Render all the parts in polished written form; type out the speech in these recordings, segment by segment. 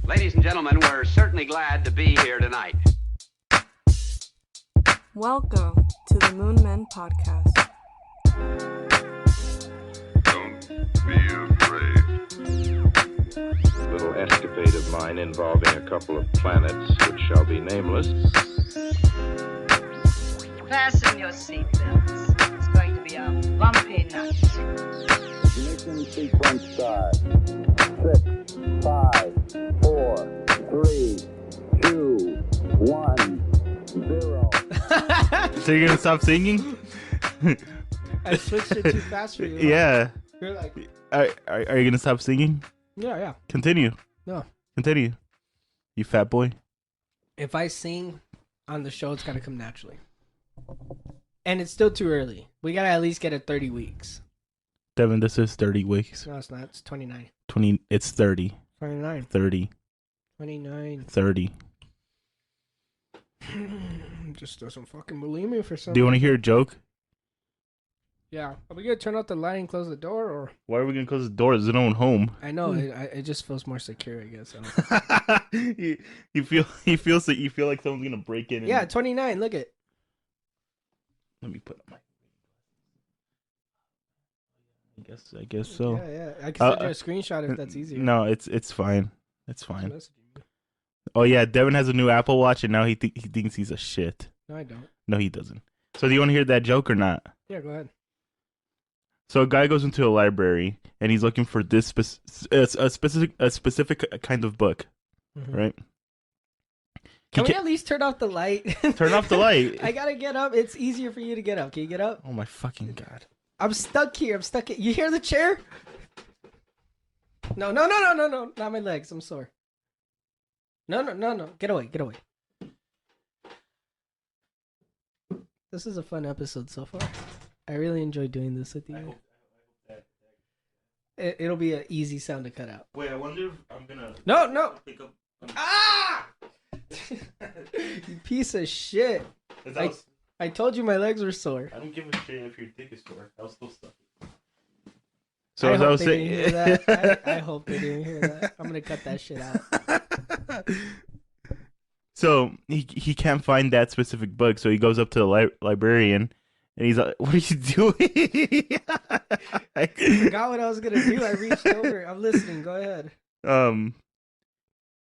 Ladies and gentlemen, we're certainly glad to be here tonight. Welcome to the Moon Men Podcast. Don't be afraid. A little escapade of mine involving a couple of planets which shall be nameless. Fasten your seatbelts. It's going to be a bumpy night. Ignition sequence start. 6, 5, 4, 3, 2, 1, 0. So you're gonna stop singing? I switched it too fast for you. Yeah. You're like, Are you gonna stop singing? yeah. Continue. No. Continue. You fat boy. If I sing on the show, it's gotta come naturally. And it's still too early. We gotta at least get it 30 weeks. Devyn, this is 30 weeks. No, it's not. It's 29. 20. It's 30. 29. 30. 29. 30. Just doesn't fucking believe me for some Do you want to reason. hear a joke? Yeah. Are we gonna turn off the light and close the door, or? Why are we gonna close the door? There's no one home. I know. It just feels more secure, I guess. you feel like someone's gonna break in. Yeah, 29. Look it. Let me put up my. I guess so. Yeah. I can send you a screenshot if that's easier. No, it's fine. It's fine. Oh yeah, Devyn has a new Apple Watch and now he thinks he's a shit. No, I don't. No, he doesn't. So do you want to hear that joke or not? Yeah, go ahead. So a guy goes into a library and he's looking for this specific kind of book, Mhm. right? Can we at least turn off the light? Turn off the light. I gotta get up. It's easier for you to get up. Can you get up? Oh my fucking god! I'm stuck here. You hear the chair? No. Not my legs. I'm sore. No. Get away. This is a fun episode so far. I really enjoy doing this with you. It'll be an easy sound to cut out. Wait, I wonder if I'm gonna. No. Pick up. Ah! You piece of shit. I told you my legs were sore. I don't give a shit if your dick is sore. I'll still stuff it. So as I was saying, I hope they didn't hear that. I'm gonna cut that shit out. So he can't find that specific book, so he goes up to the librarian, and he's like, "What are you doing?" I forgot what I was gonna do. I reached over. I'm listening. Go ahead.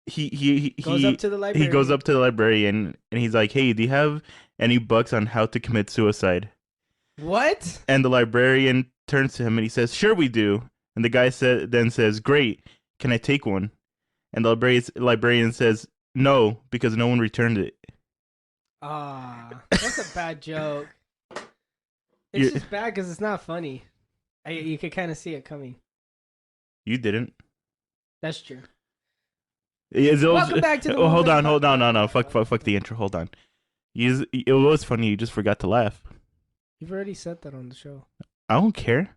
He goes up to the librarian. He goes up to the librarian, and he's like, "Hey, do you have any books on how to commit suicide?" What? And the librarian turns to him and he says, "Sure, we do." And the guy then says, "Great, can I take one?" And the librarian says, "No, because no one returned it." That's a bad joke. It's just bad because it's not funny. You could kind of see it coming. You didn't. That's true. Welcome back to the. Hold on. No. Fuck the intro. Hold on. It was funny. You just forgot to laugh. You've already said that on the show. I don't care.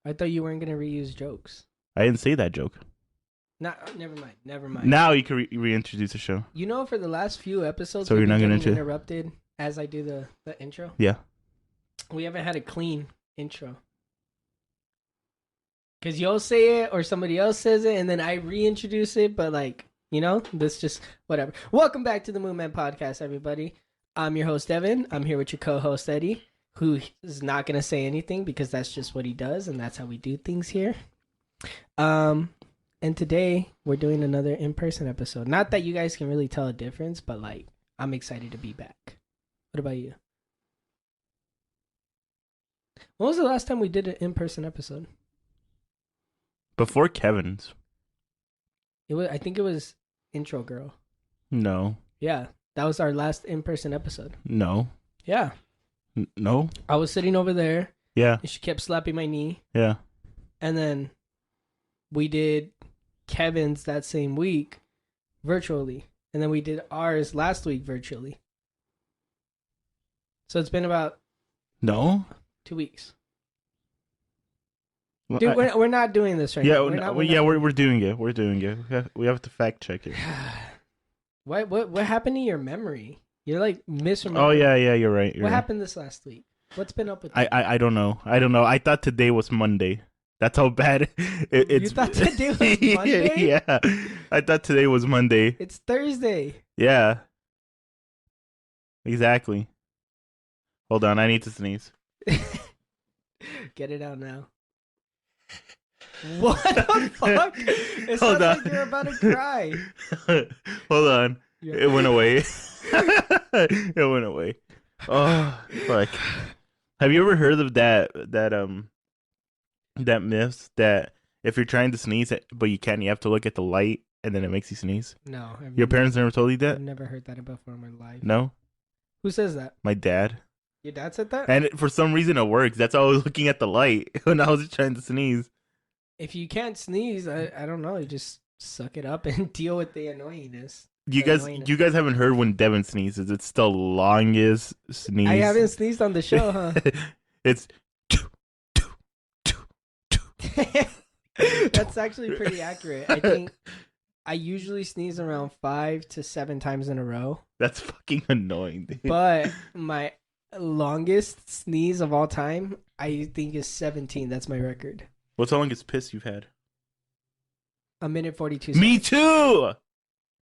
I thought you weren't gonna reuse jokes. I didn't say that joke. Never mind. Now you can reintroduce the show. You know, for the last few episodes, so you're not gonna interrupted as I do the intro. Yeah. We haven't had a clean intro. Because you'll say it or somebody else says it and then I reintroduce it, but this just whatever. Welcome back to the Moon Man Podcast, everybody. I'm your host, Devyn. I'm here with your co-host, Eddie, who is not going to say anything because that's just what he does and that's how we do things here. And today we're doing another in-person episode. Not that you guys can really tell a difference, but I'm excited to be back. What about you? When was the last time we did an in-person episode? Before Kevin's. I think it was Intro Girl. No. Yeah, that was our last in-person episode. No. Yeah. No. I was sitting over there. Yeah. And she kept slapping my knee. Yeah. And then we did Kevin's that same week virtually. And then we did ours last week virtually. So it's been about 2 weeks. Well, Dude, we're not doing this right now. We're doing it. We're doing it. We have to fact check it. What happened to your memory? You're misremembering. Oh yeah, you're right. What happened this last week? What's been up with I don't know. I don't know. I thought today was Monday. That's how bad it's. You thought today was Monday? Yeah, I thought today was Monday. It's Thursday. Yeah, exactly. Hold on, I need to sneeze. Get it out now. What the fuck? It Hold sounds on. like you're about to cry. Hold on, Yeah. it went away. It went away. Oh, fuck. Have you ever heard of that myth that if you're trying to sneeze but you can't, you have to look at the light and then it makes you sneeze? No. Your parents never told you that? I've never heard that before in my life. No? Who says that? My dad. Your dad said that? And for some reason it works. That's why I was looking at the light when I was trying to sneeze. If you can't sneeze, I don't know. You just suck it up and deal with the annoyingness. You guys haven't heard when Devyn sneezes. It's the longest sneeze. I haven't sneezed on the show, huh? It's That's actually pretty accurate. I think I usually sneeze around 5 to 7 times in a row. That's fucking annoying, dude. But my longest sneeze of all time, I think, is 17. That's my record. What's the longest piss you've had? 1:42. Me too.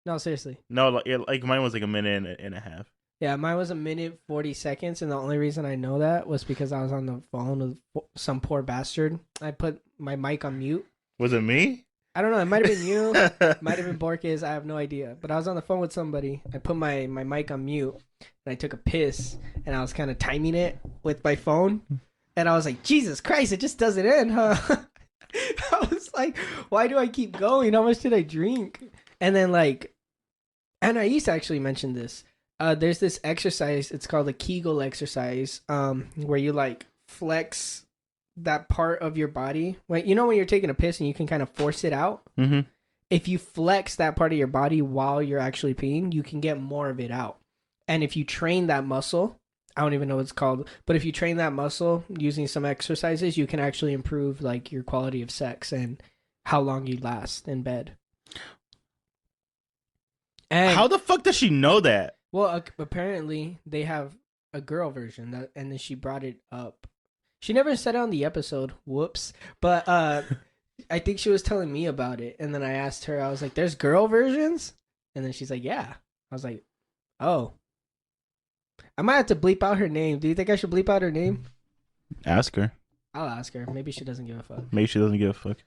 No, seriously. No, like mine was like a minute and a half. Yeah, mine was 1:40, and the only reason I know that was because I was on the phone with some poor bastard. I put my mic on mute. Was it me? I don't know. It might have been you. Might have been Borges. I have no idea. But I was on the phone with somebody. I put my mic on mute, and I took a piss, and I was kind of timing it with my phone. And I was like, Jesus Christ, it just doesn't end, huh? I was like, why do I keep going? How much did I drink? And then, like, Anais actually mentioned this. There's this exercise. It's called a Kegel exercise, where you, like, flex that part of your body. When you're taking a piss and you can kind of force it out? Mm-hmm. If you flex that part of your body while you're actually peeing, you can get more of it out. And if you train that muscle, I don't even know what it's called, but if you train that muscle using some exercises, you can actually improve, like, your quality of sex and how long you last in bed. And How the fuck does she know that? well, apparently they have a girl version and then she brought it up. She never said it on the episode. Whoops. But I think she was telling me about it, and then I asked her. I was like, "There's girl versions?" And then she's like, "Yeah." I was like, "Oh." I might have to bleep out her name. Do you think I should bleep out her name? Ask her. I'll ask her. Maybe she doesn't give a fuck. Maybe she doesn't give a fuck.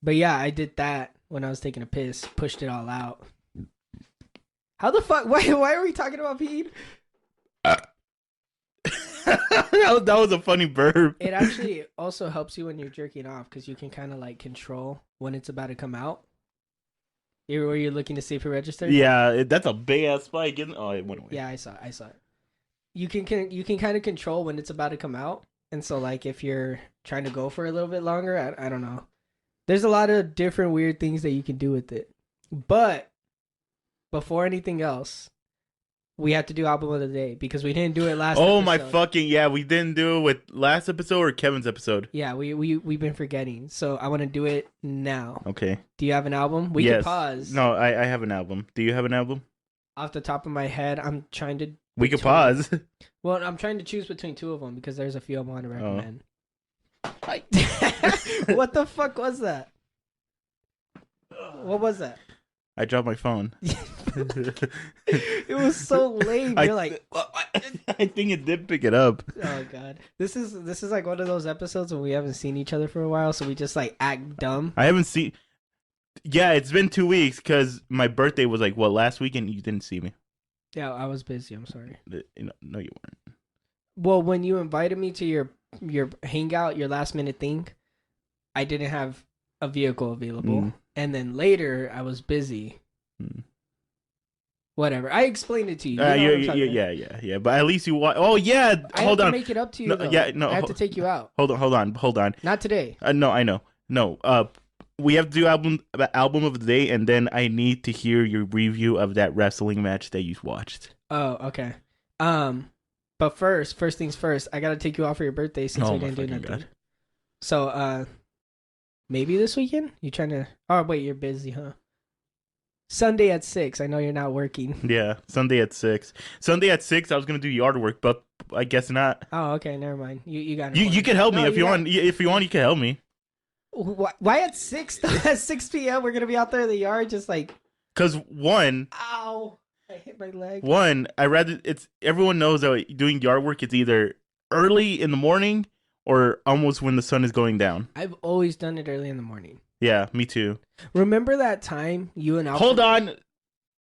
But yeah, I did that when I was taking a piss. Pushed it all out. How the fuck? Why are we talking about peed? that was a funny burp. It actually also helps you when you're jerking off because you can kind of, like, control when it's about to come out. Were you looking to see if it registered? Yeah, that's a big ass spike. Oh, it went away. Yeah, I saw it. You can kind of control when it's about to come out, and so, like, if you're trying to go for a little bit longer, I don't know. There's a lot of different weird things that you can do with it. But before anything else, we have to do album of the day because we didn't do it last. Oh episode. my fucking yeah, we didn't do it with last episode or Kevin's episode. Yeah, we've been forgetting, so I want to do it now. Okay. Do you have an album? We Yes. can pause. No, I have an album. Do you have an album? Off the top of my head, I'm trying to. We could pause. Well, I'm trying to choose between two of them because there's a few I want to recommend. What the fuck was that? What was that? I dropped my phone. It was so lame. You're like, I think it did pick it up. oh god, this is like one of those episodes when we haven't seen each other for a while, so we just, like, act dumb. I haven't seen. Yeah, it's been 2 weeks because my birthday was like last weekend. You didn't see me. Yeah, I was busy. I'm sorry. No, you weren't. Well, when you invited me to your hangout, your last minute thing, I didn't have a vehicle available, and then later I was busy. Whatever. I explained it to you. Yeah. But at least you watch. Oh yeah. I Hold have on. to make it up to you. No, though. yeah, no, I have to take you out. Hold on. Not today. No, I know. No. We have to do album of the day, and then I need to hear your review of that wrestling match that you watched. Oh, okay. But first things first, I gotta take you out for your birthday since we didn't do nothing. God. So, maybe this weekend? You trying to? Oh wait, you're busy, huh? Sunday at 6. I know you're not working. Yeah, Sunday at 6. Sunday at 6, I was gonna do yard work, but I guess not. Oh, okay, never mind. You got it. You can help me if you want. If you want, you can help me. Why at 6? At 6 p.m. we're gonna be out there in the yard, just like. Cause one, Ow! I hit my leg. I rather it's everyone knows that doing yard work it's either early in the morning or almost when the sun is going down. I've always done it early in the morning. Yeah, me too. Remember that time you and Alfred... Hold on.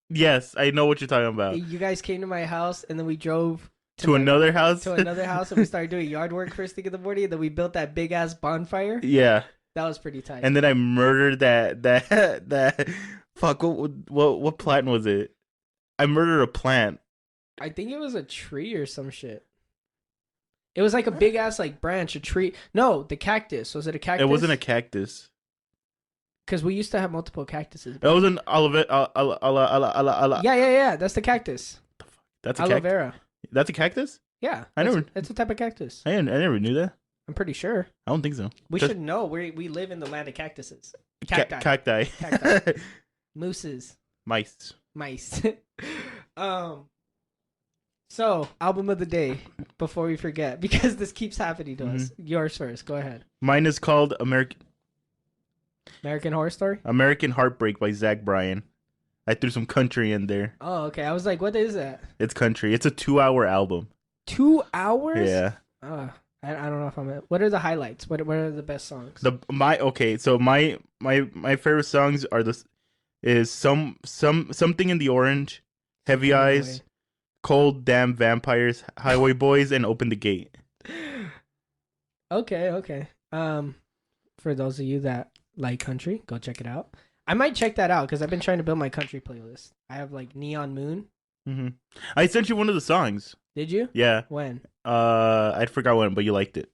Yes, I know what you're talking about. You guys came to my house and then we drove to another house. To another house and we started doing yard work first thing in the morning. And then we built that big ass bonfire. Yeah, that was pretty tight. And then I murdered that. Fuck, what plant was it? I murdered a plant. I think it was a tree or some shit. It was like a big ass like branch, a tree. No, the cactus. Was it a cactus? It wasn't a cactus. Because we used to have multiple cactuses. It was an aloe. Yeah. That's the cactus. That's a aloe vera. That's a cactus? Yeah. It's a type of cactus. I never knew that. I'm pretty sure. I don't think so. We should know. We live in the land of cactuses. Cacti. Mooses. Mice. So, album of the day, before we forget, because this keeps happening to us. Yours first. Go ahead. Mine is called American Horror Story? American Heartbreak by Zach Bryan. I threw some country in there. Oh, okay. I was like, what is that? It's country. It's a 2-hour album. 2 hours? Yeah. I don't know if I'm... What are the highlights? What are the best songs? So my favorite songs are Something in the Orange, Heavy Eyes, Cold Damn Vampires, Highway Boys, and Open the Gate. Okay. For those of you that like country, go check it out. I might check that out because I've been trying to build my country playlist. I have like Neon Moon. I sent you one of the songs. Did you? Yeah. When? I forgot when, but you liked it.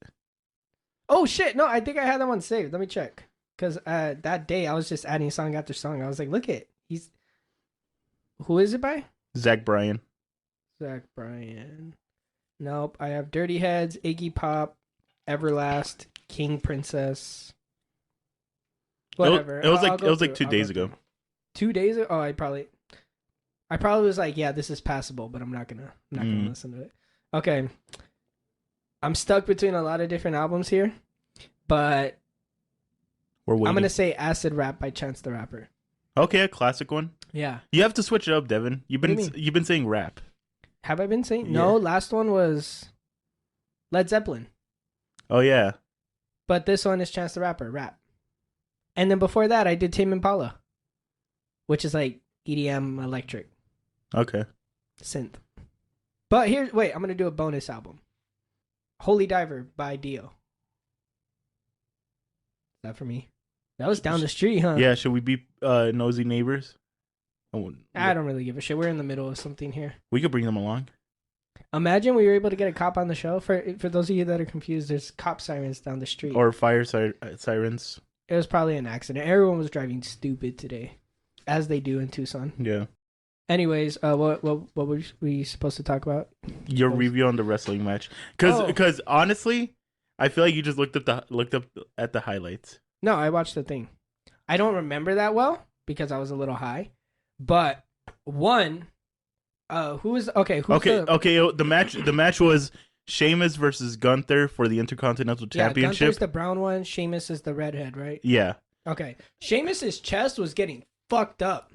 Oh shit! No, I think I had that one saved. Let me check. Because that day I was just adding song after song. I was like, look it. Who is it by? Zach Bryan. Nope. I have Dirty Heads, Iggy Pop, Everlast, King Princess. Whatever. It was like 2 days ago. 2 days ago? Oh, I probably was like, yeah, this is passable, but I'm not gonna listen to it. Okay. I'm stuck between a lot of different albums here, but I'm gonna say Acid Rap by Chance the Rapper. Okay, a classic one. Yeah. You have to switch it up, Devin. You've been saying rap. Have I been saying? Yeah. No, last one was Led Zeppelin. Oh yeah. But this one is Chance the Rapper, rap. And then before that, I did Tame Impala, which is like EDM electric. Okay. Synth. But I'm going to do a bonus album. Holy Diver by Dio. Is that for me? That was down the street, huh? Yeah, should we be nosy neighbors? I don't really give a shit. We're in the middle of something here. We could bring them along. Imagine we were able to get a cop on the show. For those of you that are confused, there's cop sirens down the street. Or fire sirens. It was probably an accident. Everyone was driving stupid today, as they do in Tucson. Yeah. Anyways, what were we supposed to talk about? Your review on the wrestling match, because honestly, I feel like you just looked up at the highlights. No, I watched the thing. I don't remember that well because I was a little high, but who was okay? The match was Sheamus versus Gunther for the Intercontinental Championship. Gunther's the brown one. Sheamus is the redhead, right? Yeah. Okay. Sheamus's chest was getting fucked up.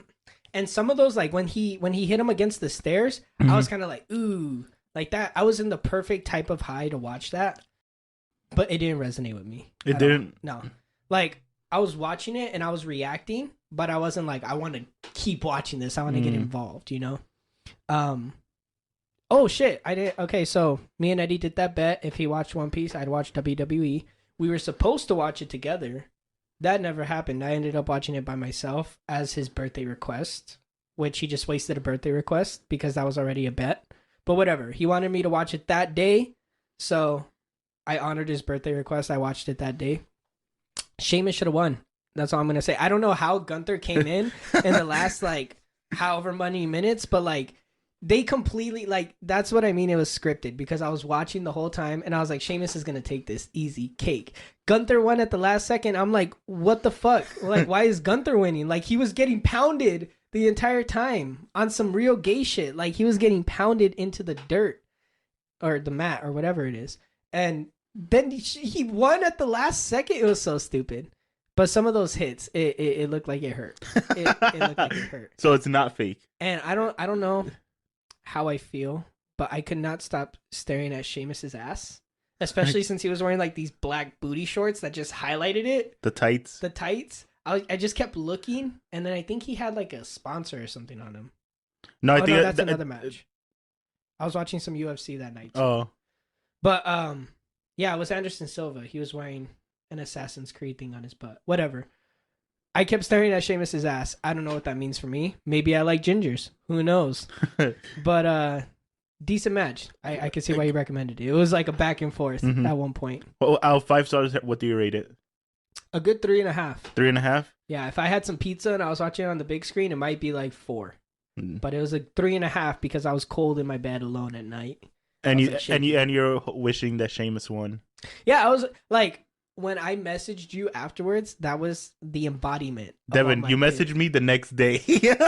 And some of those, like when he hit him against the stairs, I was kind of like, ooh, like that. I was in the perfect type of high to watch that, but it didn't resonate with me. It didn't? No. Like I was watching it and I was reacting, but I wasn't like, I want to keep watching this. I want to get involved, you know? Oh shit. I did. Okay. So me and Eddie did that bet. If he watched One Piece, I'd watch WWE. We were supposed to watch it together. That never happened. I ended up watching it by myself as his birthday request, which he just wasted a birthday request because that was already a bet. But whatever. He wanted me to watch it that day. So I honored his birthday request. I watched it that day. Sheamus should have won. That's all I'm going to say. I don't know how Gunther came in the last, like, however many minutes, but, like, they completely, like, that's what I mean. It was scripted because I was watching the whole time and I was like, Sheamus is going to take this easy cake. Gunther won at the last second. I'm like, what the fuck? Like, why is Gunther winning? Like, he was getting pounded the entire time on some real gay shit. Like he was getting pounded into the dirt or the mat or whatever it is. And then he won at the last second. It was so stupid. But some of those hits, it looked like it hurt. It looked like it hurt. So it's not fake. And I don't know how I feel, but I could not stop staring at Sheamus's ass. Especially since he was wearing like these black booty shorts that just highlighted it. The tights. The tights. I just kept looking, and then I think he had like a sponsor or something on him. No, I think that's another match. I was watching some UFC that night too. Oh. But yeah, it was Anderson Silva. He was wearing an Assassin's Creed thing on his butt. Whatever. I kept staring at Sheamus's ass. I don't know what that means for me. Maybe I like gingers. Who knows? But decent match. I can see why you recommended it. It was like a back and forth at one point. Well, out of 5 stars, what do you rate it? A good 3.5. 3.5? Yeah, if I had some pizza and I was watching it on the big screen, it might be like 4. But it was a 3.5 because I was cold in my bed alone at night. And you're wishing that Sheamus won. Yeah, I was like, when I messaged you afterwards, that was the embodiment. Devyn, you messaged me the next day. Did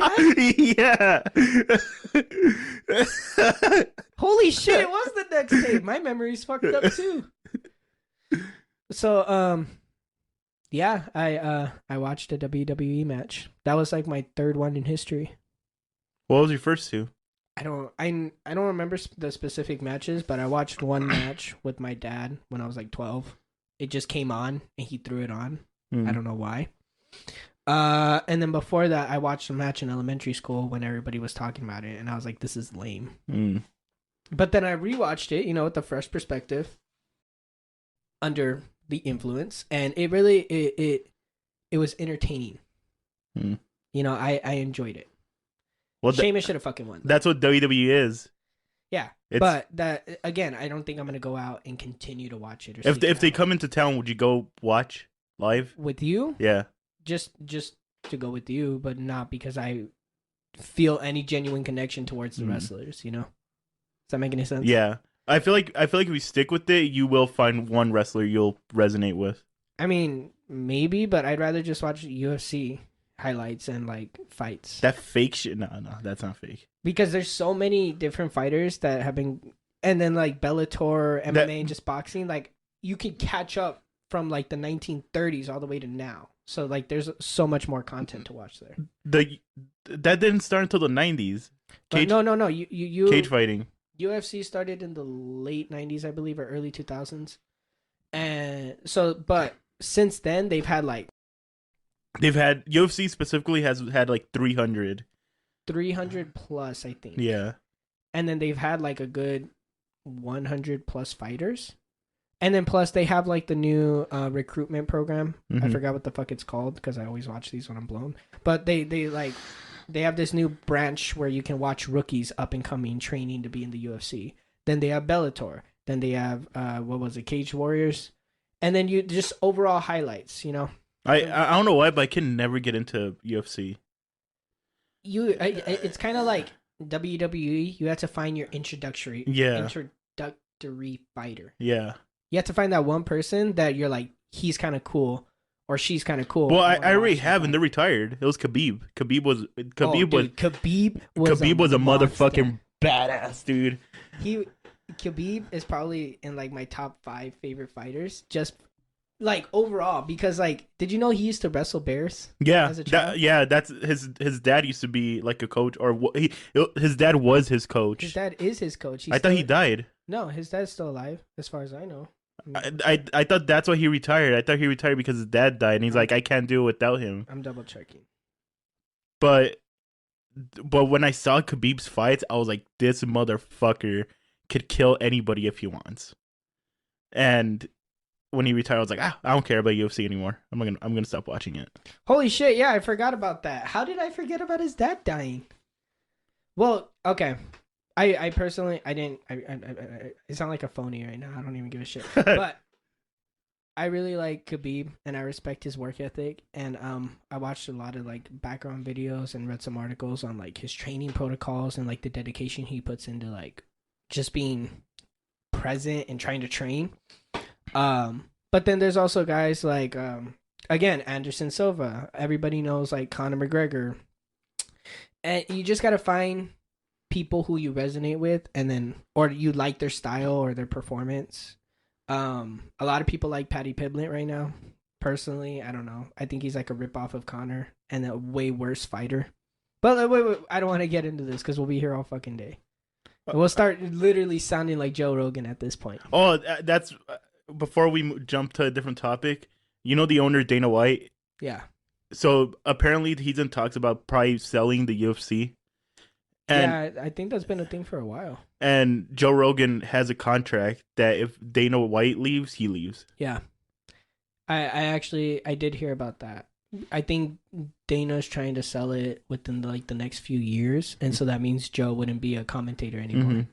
I? Yeah. Holy shit, it was the next day. My memory's fucked up too. So, yeah, I watched a WWE match. That was like my 3rd one in history. What was your first 2? I don't remember the specific matches, but I watched one match with my dad when I was like 12. It just came on and he threw it on. I don't know why. And then before that, I watched a match in elementary school when everybody was talking about it, and I was like, this is lame. But then I rewatched it, with a fresh perspective under the influence, and it really it was entertaining. I enjoyed it. Well, Sheamus should have fucking won. That's what WWE is. Yeah, but that again, I don't think I'm gonna go out and continue to watch it. Or if they come into town, would you go watch live with you? Yeah, just to go with you, but not because I feel any genuine connection towards the wrestlers. Does that make any sense? Yeah, I feel like if we stick with it, you will find one wrestler you'll resonate with. I mean, maybe, but I'd rather just watch UFC highlights and like fights. That fake shit? No, that's not fake. Because there's so many different fighters that have been, and then like Bellator, MMA, and just boxing. Like you can catch up from like the 1930s all the way to now. So like there's so much more content to watch there. That didn't start until the 90s. No. You cage fighting. UFC started in the late 90s, I believe, or early 2000s. And so, but since then they've had UFC specifically has had like 300 plus, I think. Yeah. And then they've had like a good 100 plus fighters. And then plus they have like the new recruitment program. I forgot what the fuck it's called because I always watch these when I'm blown. But they have this new branch where you can watch rookies up and coming training to be in the UFC. Then they have Bellator. Then they have Cage Warriors. And then you just overall highlights, I don't know why, but I can never get into UFC. It's kind of like WWE. You have to find your introductory fighter. Yeah. You have to find that one person that you're like, he's kind of cool or she's kind of cool. Well, I already have, and they're retired. It was Khabib. Khabib was a motherfucking badass, dude. Khabib is probably in like my top 5 favorite fighters, just like overall, because like, did you know he used to wrestle bears? Yeah, as a child? That's his dad used to be like a coach, or his dad was his coach. His dad is his coach. I thought he died. No, his dad's still alive, as far as I know. I thought that's why he retired. I thought he retired because his dad died, and he's like, I can't do it without him. I'm double checking. But when I saw Khabib's fights, I was like, this motherfucker could kill anybody if he wants. And when he retired, I was like, I don't care about UFC anymore. I'm gonna stop watching it. Holy shit! Yeah, I forgot about that. How did I forget about his dad dying? Well, okay. I personally, I didn't. I sound like a phony right now. I don't even give a shit. But I really like Khabib, and I respect his work ethic. And I watched a lot of like background videos and read some articles on like his training protocols and like the dedication he puts into like just being present and trying to train. But then there's also guys like again, Anderson Silva. Everybody knows like Conor McGregor. And you just got to find people who you resonate with, and then, or you like their style or their performance. A lot of people like Paddy Pimblett right now. Personally, I don't know. I think he's like a ripoff of Conor and a way worse fighter. But wait, I don't want to get into this because we'll be here all fucking day. We'll start literally sounding like Joe Rogan at this point. Oh, that's before we jump to a different topic. You know the owner Dana White. Yeah. So apparently he's in talks about probably selling the UFC. And, yeah, I think that's been a thing for a while. And Joe Rogan has a contract that if Dana White leaves, he leaves. Yeah. I did hear about that. I think Dana's trying to sell it within like the next few years, and so that means Joe wouldn't be a commentator anymore. Mm-hmm.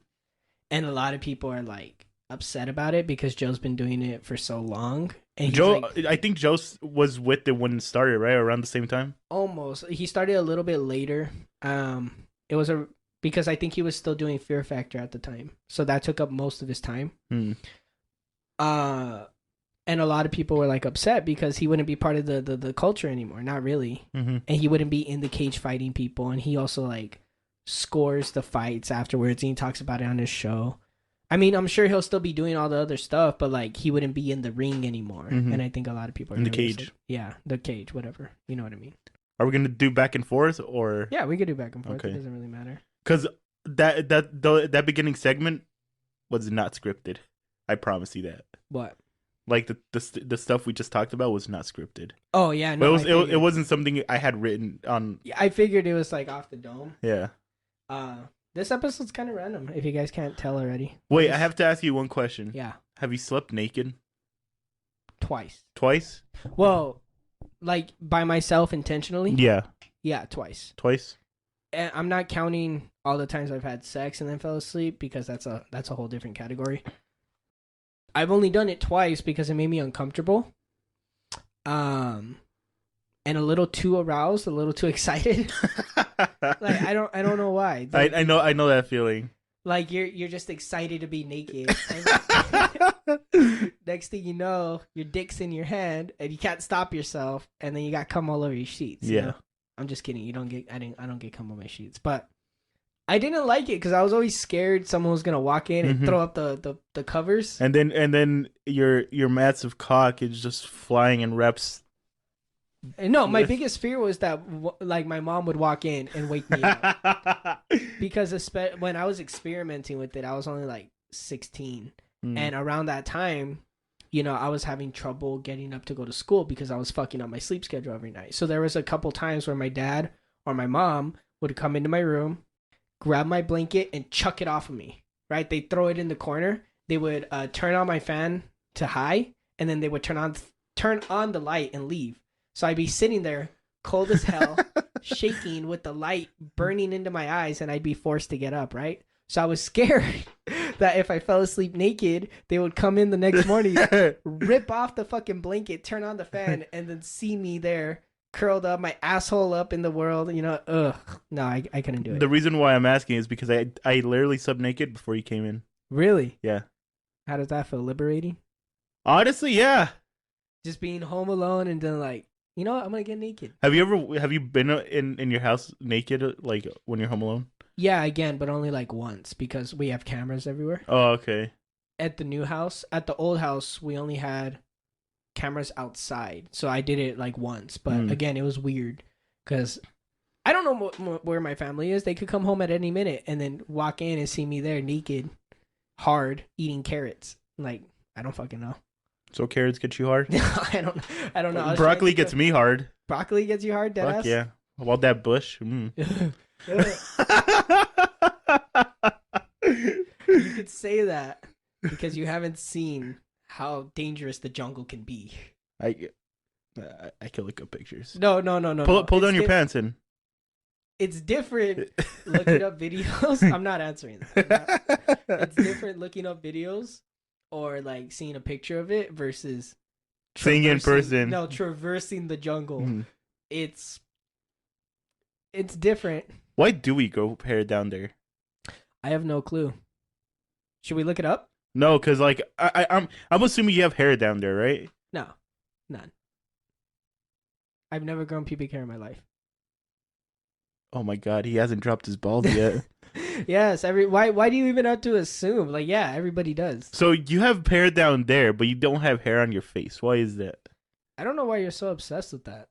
And a lot of people are like upset about it because Joe's been doing it for so long. And Joe, I think Joe was with it when it started, right? Around the same time? Almost. He started a little bit later. It was because I think he was still doing Fear Factor at the time. So that took up most of his time. And a lot of people were like upset because he wouldn't be part of the culture anymore. Not really. Mm-hmm. And he wouldn't be in the cage fighting people. And he also like scores the fights afterwards. And he talks about it on his show. I mean, I'm sure he'll still be doing all the other stuff, but like he wouldn't be in the ring anymore. Mm-hmm. And I think a lot of people are in the nervous. cage. Yeah, the cage, whatever. You know what I mean? Are we gonna do back and forth or? Yeah, we could do back and forth. Okay. It doesn't really matter. Because that beginning segment was not scripted. I promise you that. What? Like the stuff we just talked about was not scripted. Oh yeah, But no. it wasn't something I had written on. Yeah, I figured it was like off the dome. Yeah. This episode's kind of random. If you guys can't tell already. Wait, I have to ask you one question. Yeah. Have you slept naked? Twice. Twice? Well, like by myself intentionally. Yeah. Yeah, twice. Twice? And I'm not counting all the times I've had sex and then fell asleep because that's a whole different category. I've only done it twice because it made me uncomfortable. And a little too aroused, a little too excited. Like I don't know why. Like, I know that feeling. Like you're just excited to be naked. Next thing you know, your dick's in your hand and you can't stop yourself, and then you got cum all over your sheets. Yeah. You know? I'm just kidding. I don't get cum on my sheets, but I didn't like it because I was always scared someone was gonna walk in and throw up the covers. And then your massive cock is just flying in reps. No, my biggest fear was that like my mom would walk in and wake me up because when I was experimenting with it, I was only like 16, and around that time, you know, I was having trouble getting up to go to school because I was fucking up my sleep schedule every night. So there was a couple times where my dad or my mom would come into my room, grab my blanket, and chuck it off of me. Right? They'd throw it in the corner. They would turn on my fan to high, and then they would turn on the light and leave. So I'd be sitting there, cold as hell, shaking with the light burning into my eyes, and I'd be forced to get up, right? So I was scared that if I fell asleep naked, they would come in the next morning, rip off the fucking blanket, turn on the fan, and then see me there, curled up, my asshole up in the world, you know, ugh. No, I couldn't do it. The reason why I'm asking is because I literally slept naked before you came in. Really? Yeah. How does that feel? Liberating? Honestly, yeah. Just being home alone and then like, you know what? I'm gonna get naked. Have you been in your house naked like when you're home alone? Yeah, again, but only like once because we have cameras everywhere. Oh, okay. At the new house, at the old house, we only had cameras outside, so I did it like once. But again, it was weird because I don't know where my family is. They could come home at any minute and then walk in and see me there naked, hard, eating carrots. Like I don't fucking know. So carrots get you hard? I don't know. Broccoli gets me hard. Broccoli gets you hard, deadass? Fuck yeah. How about that bush? You could say that because you haven't seen how dangerous the jungle can be. I can look up pictures. No. Pull down your pants and. It's different looking up videos. I'm not answering that. It's different looking up videos or like seeing a picture of it versus seeing it in person. No, traversing the jungle. It's different. Why do we go hair down there? I have no clue. Should we look it up? No, because like I'm assuming you have hair down there, right? No, none. I've never grown pubic hair in my life. Oh my god, he hasn't dropped his balls yet. Yes, why do you even have to assume? Like, yeah, everybody does. So you have hair down there, but you don't have hair on your face. Why is that? I don't know why you're so obsessed with that.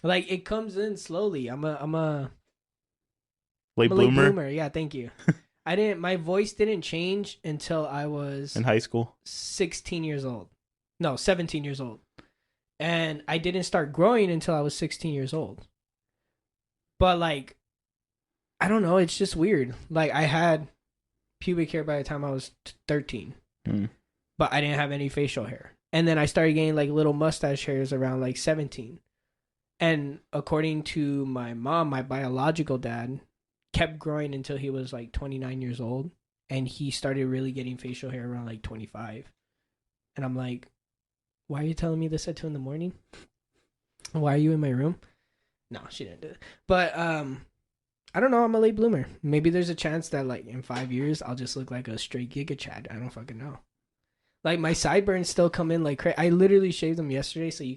Like, it comes in slowly. I'm a Late late bloomer bloomer. Yeah, thank you. My voice didn't change until I was in high school. 16 years old. No, 17 years old. And I didn't start growing until I was 16 years old. But, like, I don't know. It's just weird. Like, I had pubic hair by the time I was 13. But I didn't have any facial hair. And then I started getting, like, little mustache hairs around, like, 17. And according to my mom, my biological dad kept growing until he was, like, 29 years old. And he started really getting facial hair around, like, 25. And I'm like, why are you telling me this at 2 in the morning? Why are you in my room? No, she didn't do it. But, I don't know. I'm a late bloomer. Maybe there's a chance that, like, in 5 years, I'll just look like a straight Giga Chad. I don't fucking know. Like, my sideburns still come in like crazy. I literally shaved them yesterday, so you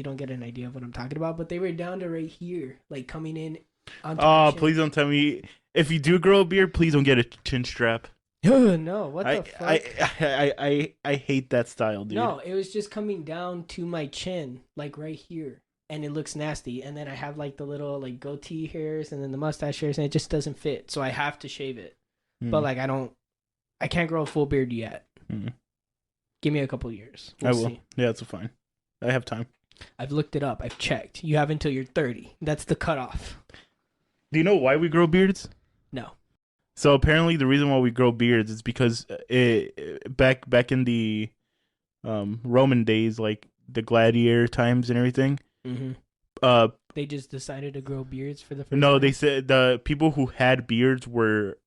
don't get an idea of what I'm talking about. But they were down to right here, like, coming in. Oh, please don't tell me. If you do grow a beard, please don't get a chin strap. No, what the fuck? I hate that style, dude. No, it was just coming down to my chin, like right here. And it looks nasty. And then I have like the little like goatee hairs and then the mustache hairs, and it just doesn't fit. So I have to shave it. But like I can't grow a full beard yet. Give me a couple years. I will. See. Yeah, that's fine. I have time. I've looked it up. I've checked. You have until you're 30. That's the cutoff. Do you know why we grow beards? No. So apparently the reason why we grow beards is because back in the Roman days, like the gladiator times and everything. They just decided to grow beards for the first No, time? they said the people who had beards were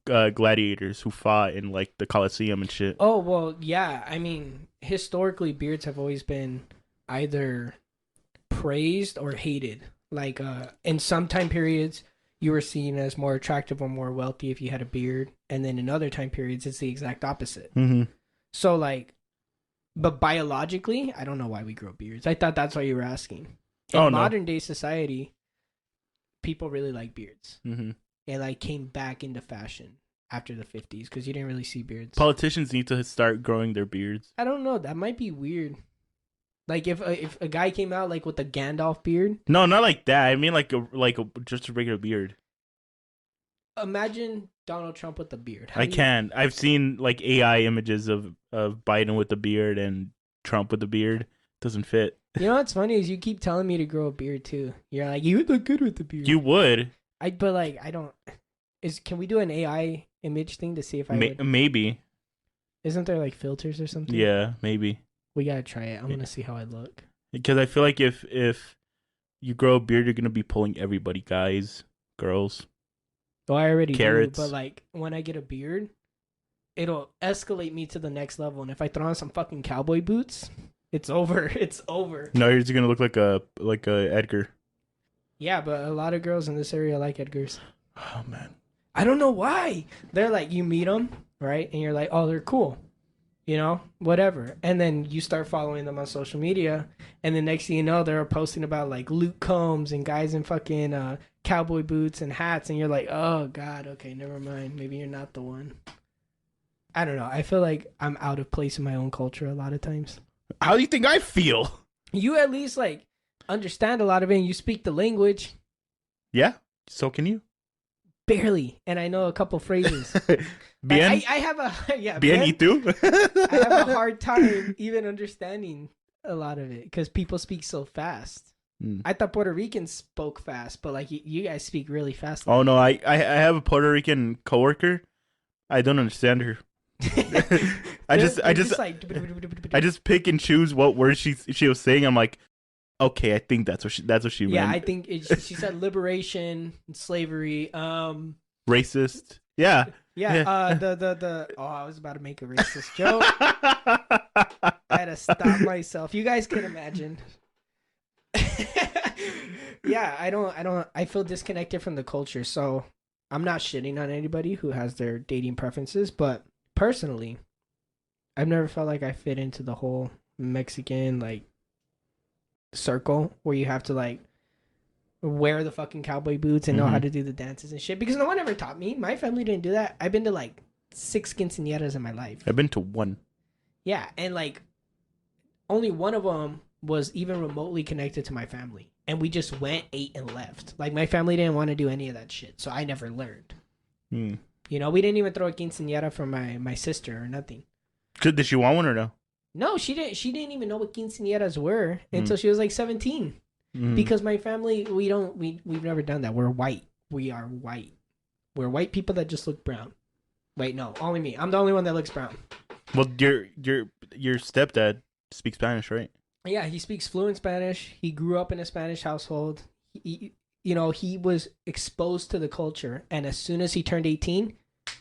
gladiators who fought in like the Colosseum and shit. Oh, well, yeah. I mean, historically, beards have always been either praised or hated. Like, in some time periods, you were seen as more attractive or more wealthy if you had a beard. And then in other time periods, it's the exact opposite. So, like, but biologically, I don't know why we grow beards. I thought that's what you were asking. In modern day society, people really like beards. It like came back into fashion after the 50s because you didn't really see beards. Politicians need to start growing their beards. I don't know. That might be weird. Like if a guy came out like with a Gandalf beard. No, not like that. I mean like just a regular beard. Imagine Donald Trump with a beard. I can. I've seen like AI images of Biden with a beard and Trump with a beard. Doesn't fit. You know what's funny is you keep telling me to grow a beard too. You're like, you would look good with the beard. You would. But like I don't. Can we do an AI image thing to see if I would? Maybe. Isn't there like filters or something? Yeah, maybe. We gotta try it. I'm gonna see how I look. Because I feel like if you grow a beard, you're gonna be pulling everybody, guys, girls. Well, I already Carrots. do, but like when I get a beard, it'll escalate me to the next level. And if I throw on some fucking cowboy boots, it's over. It's over. No, you're just gonna look like a Edgar. Yeah, but a lot of girls in this area like Edgars. Oh man. I don't know why. They're like, you meet them, right? And you're like, oh, they're cool. You know, whatever. And then you start following them on social media. And the next thing you know, they're posting about like Luke Combs and guys in fucking cowboy boots and hats. And you're like, oh, God, okay, never mind. Maybe you're not the one. I don't know. I feel like I'm out of place in my own culture a lot of times. How do you think I feel? You at least like understand a lot of it and you speak the language. Yeah, so can you. Barely. And I know a couple phrases. Bien? I have a yeah. Bien y tú? I have a hard time even understanding a lot of it because people speak so fast. I thought Puerto Ricans spoke fast, but like you guys speak really fast. Oh no, I have a Puerto Rican coworker. I don't understand her. I just pick and choose what words she was saying. I'm like, okay, I think that's what she meant. Yeah, I think she said liberation, slavery, racist. Yeah. Yeah. I was about to make a racist joke. I had to stop myself. You guys can imagine. Yeah, I feel disconnected from the culture, so I'm not shitting on anybody who has their dating preferences, but personally, I've never felt like I fit into the whole Mexican like circle where you have to like wear the fucking cowboy boots and know how to do the dances and shit, because no one ever taught me. My family didn't do that. I've been to like 6 quinceañeras in my life. I've been to one. Yeah, and like only one of them was even remotely connected to my family, and we just went, ate, and left. Like my family didn't want to do any of that shit, so I never learned. You know, we didn't even throw a quinceañera for my sister or nothing. Did she want one or no? No, she didn't even know what quinceañeras were until she was like 17. Because my family, we've never done that. We're white. We are white. We're white people that just look brown. Wait, no, only me. I'm the only one that looks brown. Well, your stepdad speaks Spanish, right? Yeah, he speaks fluent Spanish. He grew up in a Spanish household. He was exposed to the culture, and as soon as he turned 18,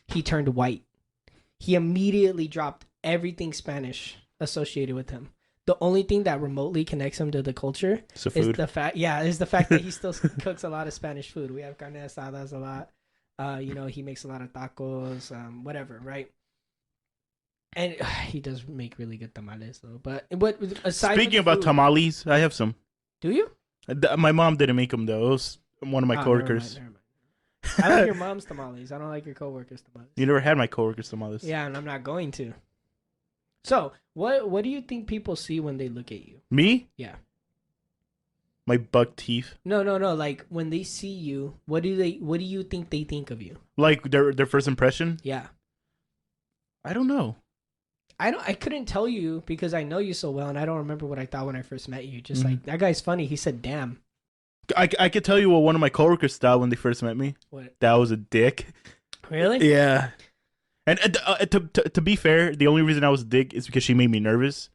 he turned white. He immediately dropped everything Spanish associated with him. The only thing that remotely connects him to the culture is the fact that he still cooks a lot of Spanish food. We have carne asadas a lot. He makes a lot of tacos, whatever, right? And he does make really good tamales, though. But aside speaking about tamales, I have some. Do you? My mom didn't make them though. It was one of my coworkers. Never mind. I like your mom's tamales. I don't like your coworkers' tamales. You never had my coworkers' tamales. Yeah, and I'm not going to. So, what do you think people see when they look at you? Me? Yeah. My buck teeth. No. Like when they see you, what do you think they think of you? Like their first impression? Yeah. I don't know. I couldn't tell you because I know you so well, and I don't remember what I thought when I first met you. Just like, that guy's funny. He said, "Damn." I could tell you what one of my coworkers thought when they first met me. What? That was a dick. Really? Yeah. And to be fair, the only reason I was a dick is because she made me nervous.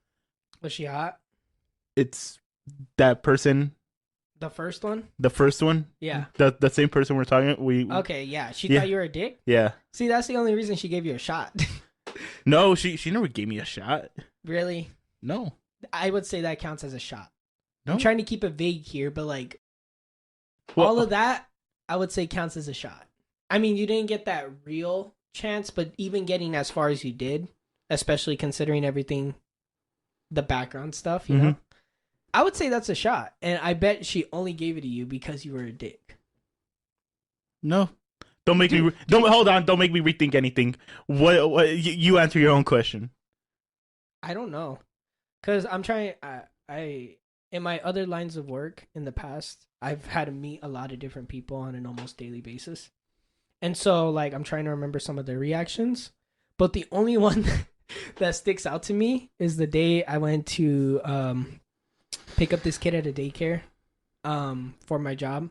Was she hot? It's that person. The first one? The first one? Yeah. The same person we're talking. Okay, yeah. She thought you were a dick? Yeah. See, that's the only reason she gave you a shot. No, she never gave me a shot. Really? No. I would say that counts as a shot. No. I'm trying to keep it vague here, but like Well, all of that, I would say counts as a shot. I mean, you didn't get that real chance, but even getting as far as you did, especially considering everything, the background stuff, you know, I would say that's a shot. And I bet she only gave it to you because you were a dick. No. Don't make me. Hold on. Don't make me rethink anything. What you answer your own question. I don't know, cause I'm trying. I in my other lines of work in the past, I've had to meet a lot of different people on an almost daily basis, and so like I'm trying to remember some of their reactions. But the only one that sticks out to me is the day I went to pick up this kid at a daycare for my job.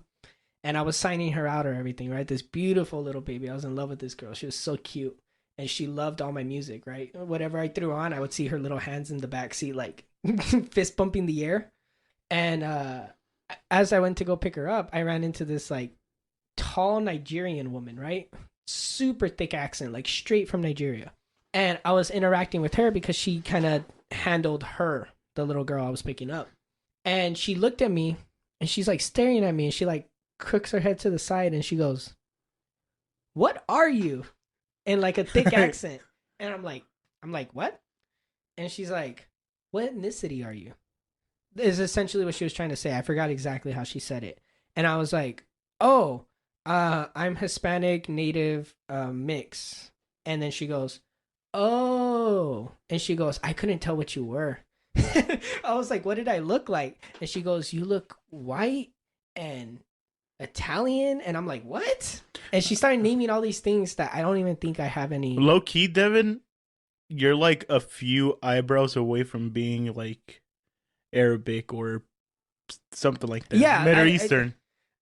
And I was signing her out or everything, right? This beautiful little baby. I was in love with this girl. She was so cute. And she loved all my music, right? Whatever I threw on, I would see her little hands in the back seat, like fist pumping the air. And as I went to go pick her up, I ran into this like tall Nigerian woman, right? Super thick accent, like straight from Nigeria. And I was interacting with her because she kind of handled her, the little girl I was picking up. And she looked at me and she's like staring at me and she like crooks her head to the side and she goes, "What are you?" in like a thick accent. And I'm like, what? And she's like, "What ethnicity are you?" Is essentially what she was trying to say. I forgot exactly how she said it. And I was like, "Oh, I'm Hispanic, native, mix." And then she goes, "Oh," and she goes, "I couldn't tell what you were." I was like, "What did I look like?" And she goes, "You look white and Italian." And I'm like, "What?" And she started naming all these things that I don't even think I have any. Low key, Devyn, you're like a few eyebrows away from being like Arabic or something like that. Yeah, Middle Eastern.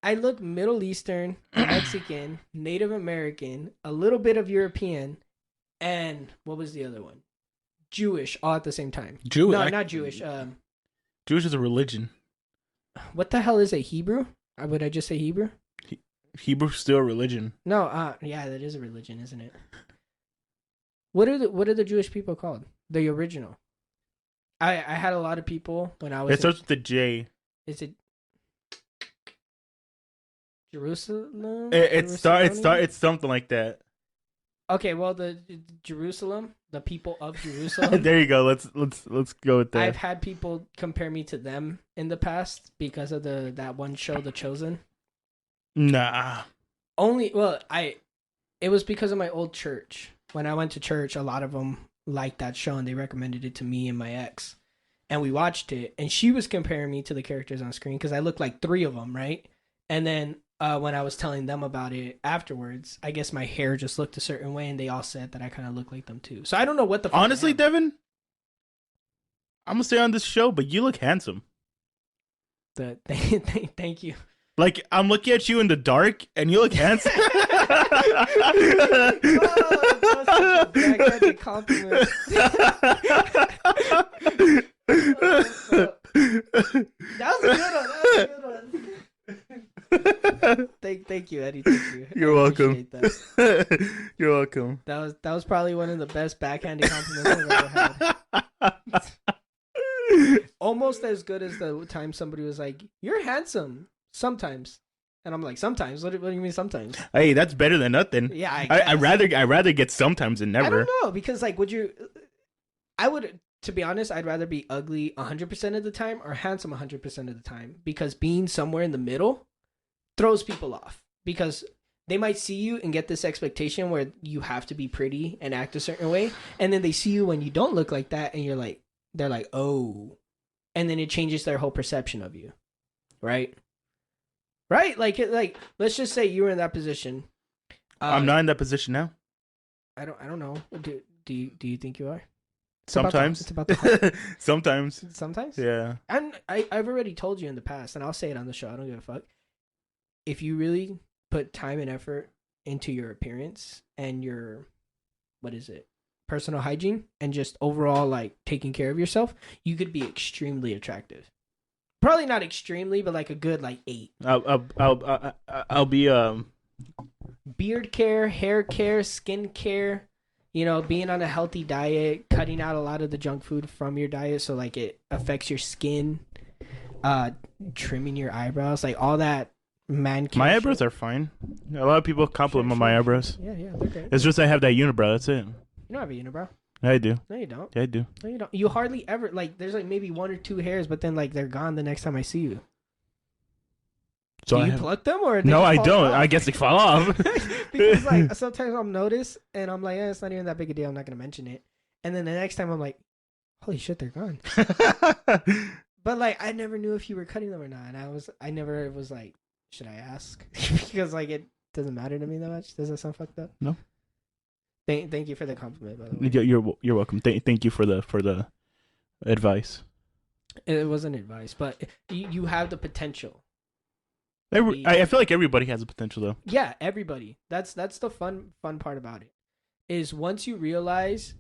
I look Middle Eastern, Mexican, Native American, a little bit of European, and what was the other one? Jewish, all at the same time. Jewish? No, not Jewish. Jewish is a religion. What the hell is it? Hebrew? Would I just say Hebrew? Hebrew's still a religion. No, yeah, that is a religion, isn't it? What are the Jewish people called? The original. I had a lot of people when I was. It starts with the J. Is it Jerusalem? It's something like that. Okay, well, the Jerusalem, the people of Jerusalem. There you go. Let's go with that. I've had people compare me to them in the past because of that one show, The Chosen. Nah. It was because of my old church. When I went to church, a lot of them liked that show and they recommended it to me and my ex. And we watched it, and she was comparing me to the characters on screen because I looked like 3 of them, right? And then when I was telling them about it afterwards, I guess my hair just looked a certain way, and they all said that I kind of look like them too. So I don't know what the fuck. Honestly, Devyn, I'm gonna stay on this show, but you look handsome. Thank you. Like, I'm looking at you in the dark, and you look handsome. Oh, that's such a backhanded compliment. That was a good one. Thank you, Eddie. Thank you. You're welcome. That. You're welcome. That was probably one of the best backhanded compliments I've ever had. Almost as good as the time somebody was like, "You're handsome." Sometimes, and I'm like, "Sometimes." What do you mean sometimes? Hey, that's better than nothing. Yeah, I rather get sometimes than never. I don't know, because like, to be honest, I'd rather be ugly 100% of the time or handsome 100% of the time, because being somewhere in the middle throws people off, because they might see you and get this expectation where you have to be pretty and act a certain way, and then they see you when you don't look like that, and they're like, oh, and then it changes their whole perception of you, right? Like let's just say you were in that position. I'm not in that position now. I don't know. Do you think you are? Sometimes. It's about the Sometimes. Sometimes? Yeah. And I've already told you in the past, and I'll say it on the show. I don't give a fuck. If you really put time and effort into your appearance and your, personal hygiene, and just overall, like, taking care of yourself, you could be extremely attractive. Probably not extremely, but like a good, like, 8. I'll be beard care, hair care, skin care, being on a healthy diet, cutting out a lot of the junk food from your diet so like it affects your skin, trimming your eyebrows, like all that my eyebrows are fine. A lot of people compliment my eyebrows. Yeah, they're great. It's just I have that unibrow, that's it. You don't have a unibrow. I do. No, you don't. Yeah, I do. No, you don't. You hardly ever, like, there's like maybe 1 or 2 hairs, but then like they're gone the next time I see you. So do you pluck them or no? I don't. Off? I guess they fall off. Because like sometimes I'll notice and I'm like, it's not even that big a deal. I'm not gonna mention it. And then the next time I'm like, holy shit, they're gone. But like I never knew if you were cutting them or not, and I never was like, should I ask? Because like it doesn't matter to me that much. Does that sound fucked up? No. Thank you for the compliment, by the way. You're welcome. Thank you for the advice. It wasn't advice, but you have the potential. I feel like everybody has a potential though. Yeah, everybody. That's the fun part about it. Is once you realize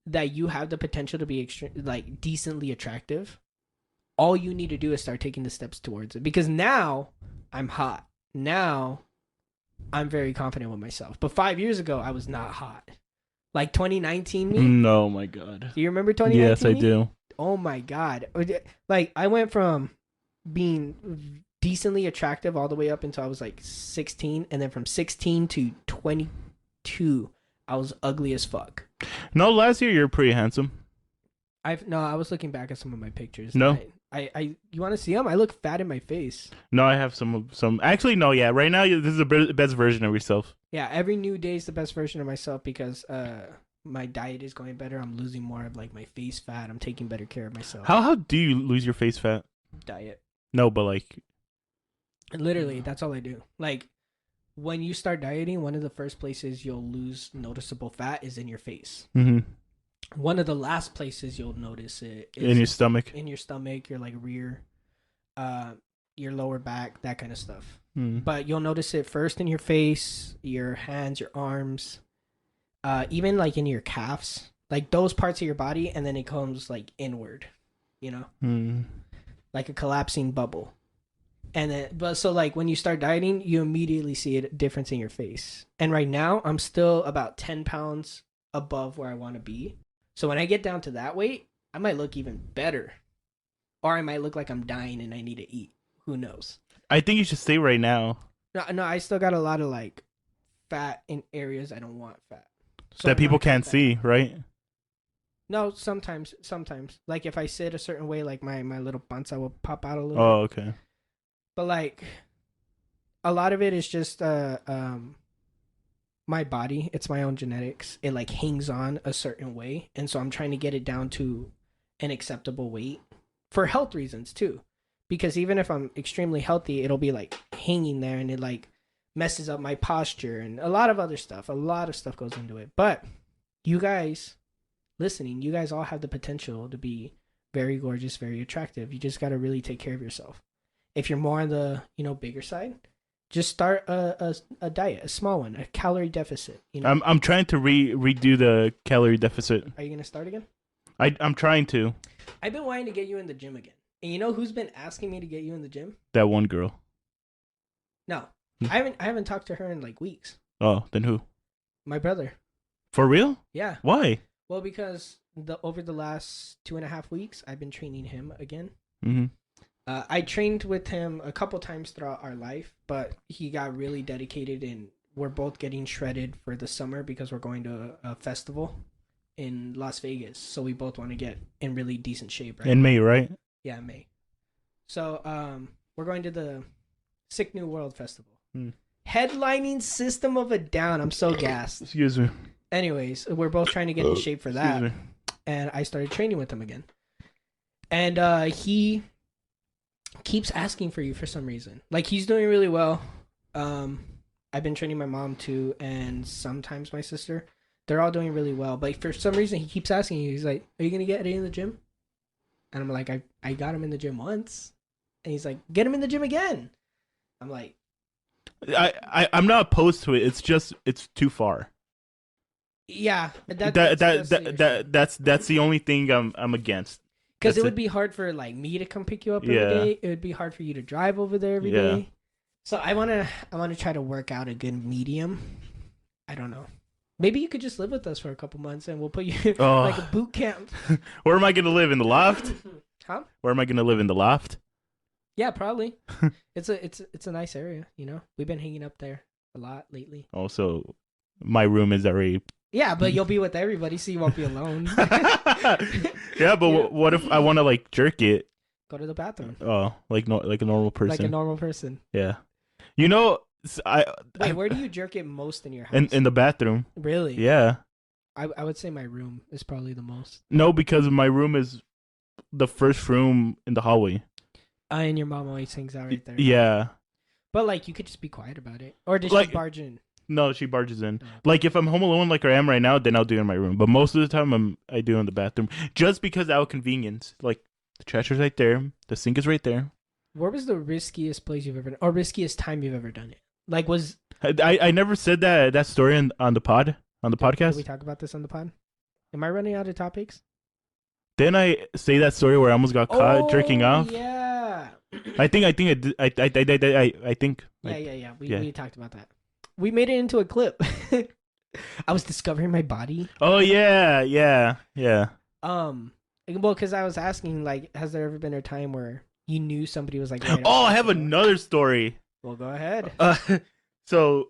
that you have the potential to be decently attractive, all you need to do is start taking the steps towards it. Because now I'm hot. Now I'm very confident with myself. But 5 years ago, I was not hot. Like 2019 me. No, my God. Do you remember 2019? Yes, I do. Oh my God. Like I went from being decently attractive all the way up until I was like 16, and then from 16 to 22 I was ugly as fuck. No, last year you were pretty handsome. I was looking back at some of my pictures. No, I you want to see them? I look fat in my face. No, I have some. Actually, no. Yeah, right now this is the best version of yourself. Yeah, every new day is the best version of myself because my diet is going better. I'm losing more of like my face fat. I'm taking better care of myself. How do you lose your face fat? Diet. No, but like literally, that's all I do. Like when you start dieting, one of the first places you'll lose noticeable fat is in your face. Mm-hmm. One of the last places you'll notice it is in your stomach. In your stomach, your like rear, your lower back, that kind of stuff. Mm. But you'll notice it first in your face, your hands, your arms, even like in your calves, like those parts of your body, and then it comes like inward, like a collapsing bubble. And then, but so like when you start dieting, you immediately see a difference in your face. And right now, I'm still about 10 pounds above where I want to be. So when I get down to that weight, I might look even better, or I might look like I'm dying and I need to eat. Who knows? I think you should stay right now. No, I still got a lot of like fat in areas I don't want fat. So that I'm people not can't fat. see, right? No, sometimes. Like if I sit a certain way, like my little buns, I will pop out a little. Oh, okay. But like, a lot of it is just my body. It's my own genetics. It like hangs on a certain way, and so I'm trying to get it down to an acceptable weight for health reasons too. Because even if I'm extremely healthy, it'll be like hanging there, and it like messes up my posture and a lot of other stuff. A lot of stuff goes into it. But you guys listening, you guys all have the potential to be very gorgeous, very attractive. You just got to really take care of yourself. If you're more on the, bigger side, just start a diet, a small one, a calorie deficit. I'm trying to redo the calorie deficit. Are you gonna start again? I'm trying to. I've been wanting to get you in the gym again, and you know who's been asking me to get you in the gym? That one girl. No, I haven't talked to her in like weeks. Oh, then who? My brother. For real? Yeah. Why? Well, because over the last 2.5 weeks, I've been training him again. Mm-hmm. I trained with him a couple times throughout our life, but he got really dedicated, and we're both getting shredded for the summer because we're going to a festival in Las Vegas. So we both want to get in really decent shape, right? In May, right? Yeah, May. So we're going to the Sick New World Festival. Headlining System of a Down. I'm so gassed. Excuse me. Anyways, we're both trying to get in shape for that. Excuse me. And I started training with him again. And he keeps asking for you for some reason. Like, he's doing really well. I've been training my mom too, and sometimes my sister. They're all doing really well. But for some reason, he keeps asking you. He's like, are you going to get Eddie in the gym? And I'm like, I got him in the gym once. And he's like, get him in the gym again. I'm like, I'm not opposed to it. It's just it's too far. yeah. That's the only thing I'm against. Because it would be hard for like me to come pick you up every day. It would be hard for you to drive over there every day. So I wanna try to work out a good medium. I don't know. Maybe you could just live with us for a couple months, and we'll put you in like a boot camp. Where am I gonna live? In the loft? Huh? Where am I gonna live? In the loft? Yeah, probably. It's a nice area. We've been hanging up there a lot lately. Also, my room is already. Yeah, but you'll be with everybody, so you won't be alone. Yeah, but what if I want to like jerk it? Go to the bathroom. Oh, like a normal person. Like a normal person. Yeah. Wait, where do you jerk it most in your house? In the bathroom. Really? Yeah. I would say my room is probably the most. No, because my room is the first room in the hallway. And your mom always hangs out right there. Yeah. But like, you could just be quiet about it, or does she barge in? No, she barges in. Oh. Like if I'm home alone, like I am right now, then I'll do it in my room. But most of the time, I do it in the bathroom, just because out of convenience. Like the trash is right there, the sink is right there. Where was the riskiest place you've ever, or riskiest time you've ever done it? Like, was I never said that story on the podcast? Did we talk about this on the pod? Am I running out of topics? Didn't I say that story where I almost got caught jerking off? Yeah. I think I did. I think. Yeah. We talked about that. We made it into a clip. I was discovering my body. Oh yeah. Well, because I was asking, like, has there ever been a time where you knew somebody was like? Right I have another story. Well, go ahead. So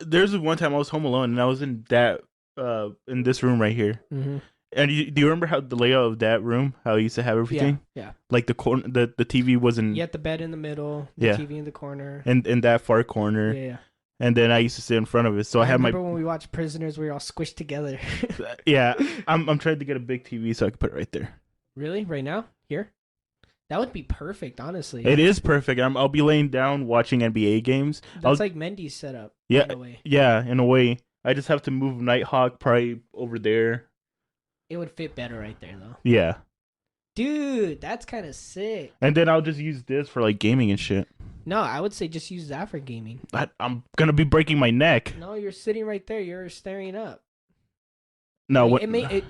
there's one time I was home alone and I was in this room right here. Mm-hmm. And do you remember how the layout of that room? How it used to have everything? Yeah. Like the corner, the TV wasn't. You had the bed in the middle. The TV in the corner. And in that far corner. Yeah. And then I used to sit in front of it. So I had remember when we watched Prisoners, we were all squished together. Yeah, I'm trying to get a big TV so I can put it right there. Really? Right now? Here? That would be perfect, honestly. It is perfect. I'll be laying down watching NBA games. That's like Mendy's setup. Yeah, in a way. Yeah, in a way. I just have to move Nighthawk probably over there. It would fit better right there, though. Yeah. Dude, that's kind of sick. And then I'll just use this for like gaming and shit. No, I would say just use that for gaming. I'm gonna be breaking my neck. No, you're sitting right there. You're staring up. No, what?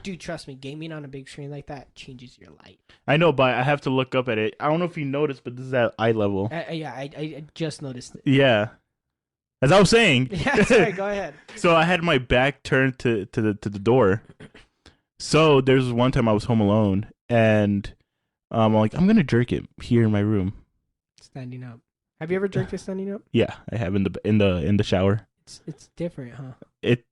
Dude, trust me. Gaming on a big screen like that changes your life. I know, but I have to look up at it. I don't know if you noticed, but this is at eye level. I just noticed it. Yeah, as I was saying. Yeah, sorry. Go ahead. So I had my back turned to the door. So there's one time I was home alone, and I'm like, I'm gonna jerk it here in my room. Standing up. Have you ever jerked it standing up? Yeah, I have in the shower. It's different, huh? It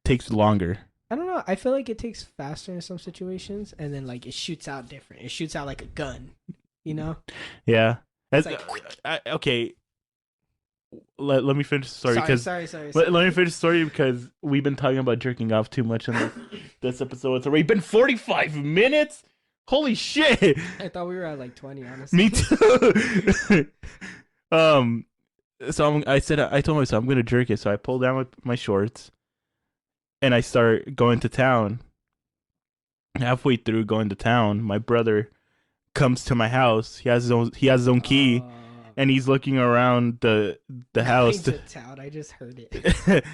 takes longer. I don't know. I feel like it takes faster in some situations, and then like it shoots out different. It shoots out like a gun, you know? Yeah. It's Okay. Let me finish the story because sorry. let me finish the story because we've been talking about jerking off too much in this episode. It's already been 45 minutes. Holy shit! I thought we were at like 20. Honestly, Me too. So I told myself I'm gonna jerk it. So I pulled down my shorts, and I start going to town. Halfway through going to town, my brother comes to my house. He has his own key. And he's looking around the house. I just heard it.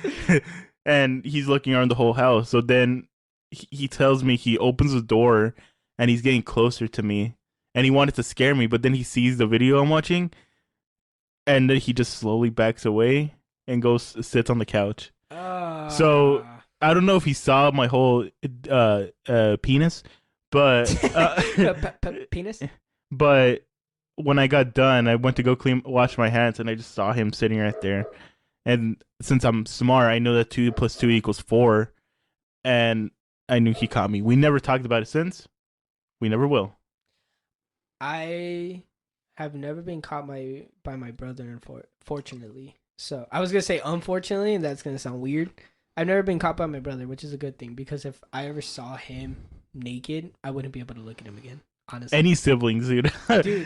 And he's looking around the whole house. So then he tells me he opens the door and he's getting closer to me. And he wanted to scare me, but then he sees the video I'm watching. And then he just slowly backs away and sits on the couch. So I don't know if he saw my whole penis, but penis. But when I got done, I went to go wash my hands, and I just saw him sitting right there. And since I'm smart, I know that 2 + 2 = 4, and I knew he caught me. We never talked about it since. We never will. I have never been caught by my brother, fortunately. So I was gonna say unfortunately, and that's gonna sound weird. I've never been caught by my brother, which is a good thing, because if I ever saw him naked, I wouldn't be able to look at him again. Honestly. Any siblings, dude. Dude,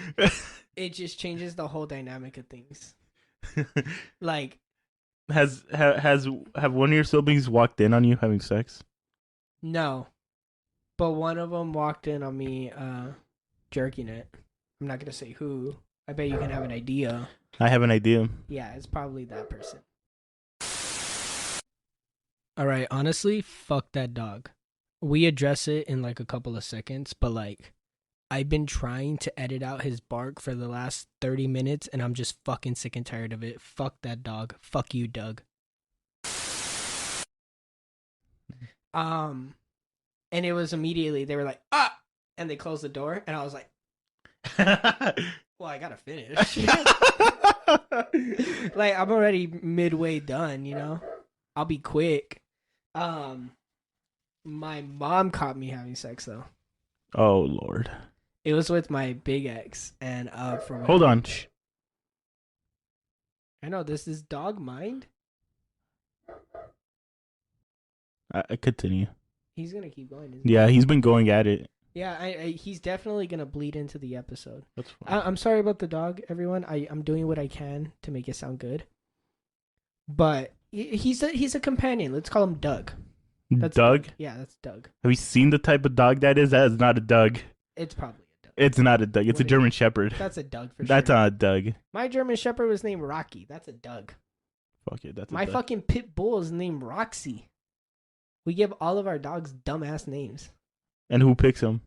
it just changes the whole dynamic of things. Like, have one of your siblings walked in on you having sex? No, but one of them walked in on me jerking it. I'm not gonna say who. I bet you can have an idea. I have an idea. Yeah, it's probably that person. All right, honestly, fuck that dog. We address it in like a couple of seconds, but like, I've been trying to edit out his bark for the last 30 minutes, and I'm just fucking sick and tired of it. Fuck that dog. Fuck you, Doug. And it was immediately, they were like, ah! And they closed the door, and I was like, well, I gotta finish. Like, I'm already midway done, you know? I'll be quick. My mom caught me having sex, though. Oh, Lord. It was with my big ex, and hold on. Shh. I know, this is dog mind. I continue. He's gonna keep going. Yeah, he's been going at it. Yeah, he's definitely gonna bleed into the episode. That's fine. I'm sorry about the dog, everyone. I'm doing what I can to make it sound good. But he's a companion. Let's call him Doug. That's Doug? Yeah, that's Doug. Have you seen the type of dog that is? That is not a Doug. It's probably a Doug. It's not a Doug. It's a German Shepherd. That's a Doug for sure. That's not a Doug. My German Shepherd was named Rocky. That's a Doug. Fuck it. That's a My Doug. fucking pit bull is named Roxy. We give all of our dogs dumbass names. And who picks him?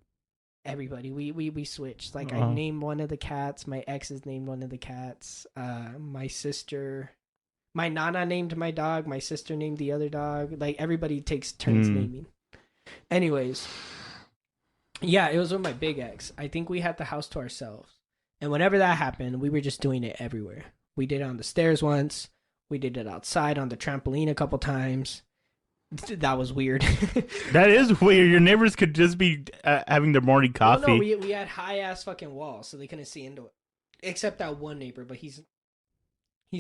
Everybody. We switched. Like, I named one of the cats. My ex has named one of the cats. My sister... My nana named my dog. My sister named the other dog. Like, everybody takes turns naming. Anyways. Yeah, it was with my big ex. I think we had the house to ourselves. And whenever that happened, we were just doing it everywhere. We did it on the stairs once. We did it outside on the trampoline a couple times. That was weird. That is weird. Your neighbors could just be having their morning coffee. Well, no, we had high-ass fucking walls, so they couldn't see into it. Except that one neighbor, but he's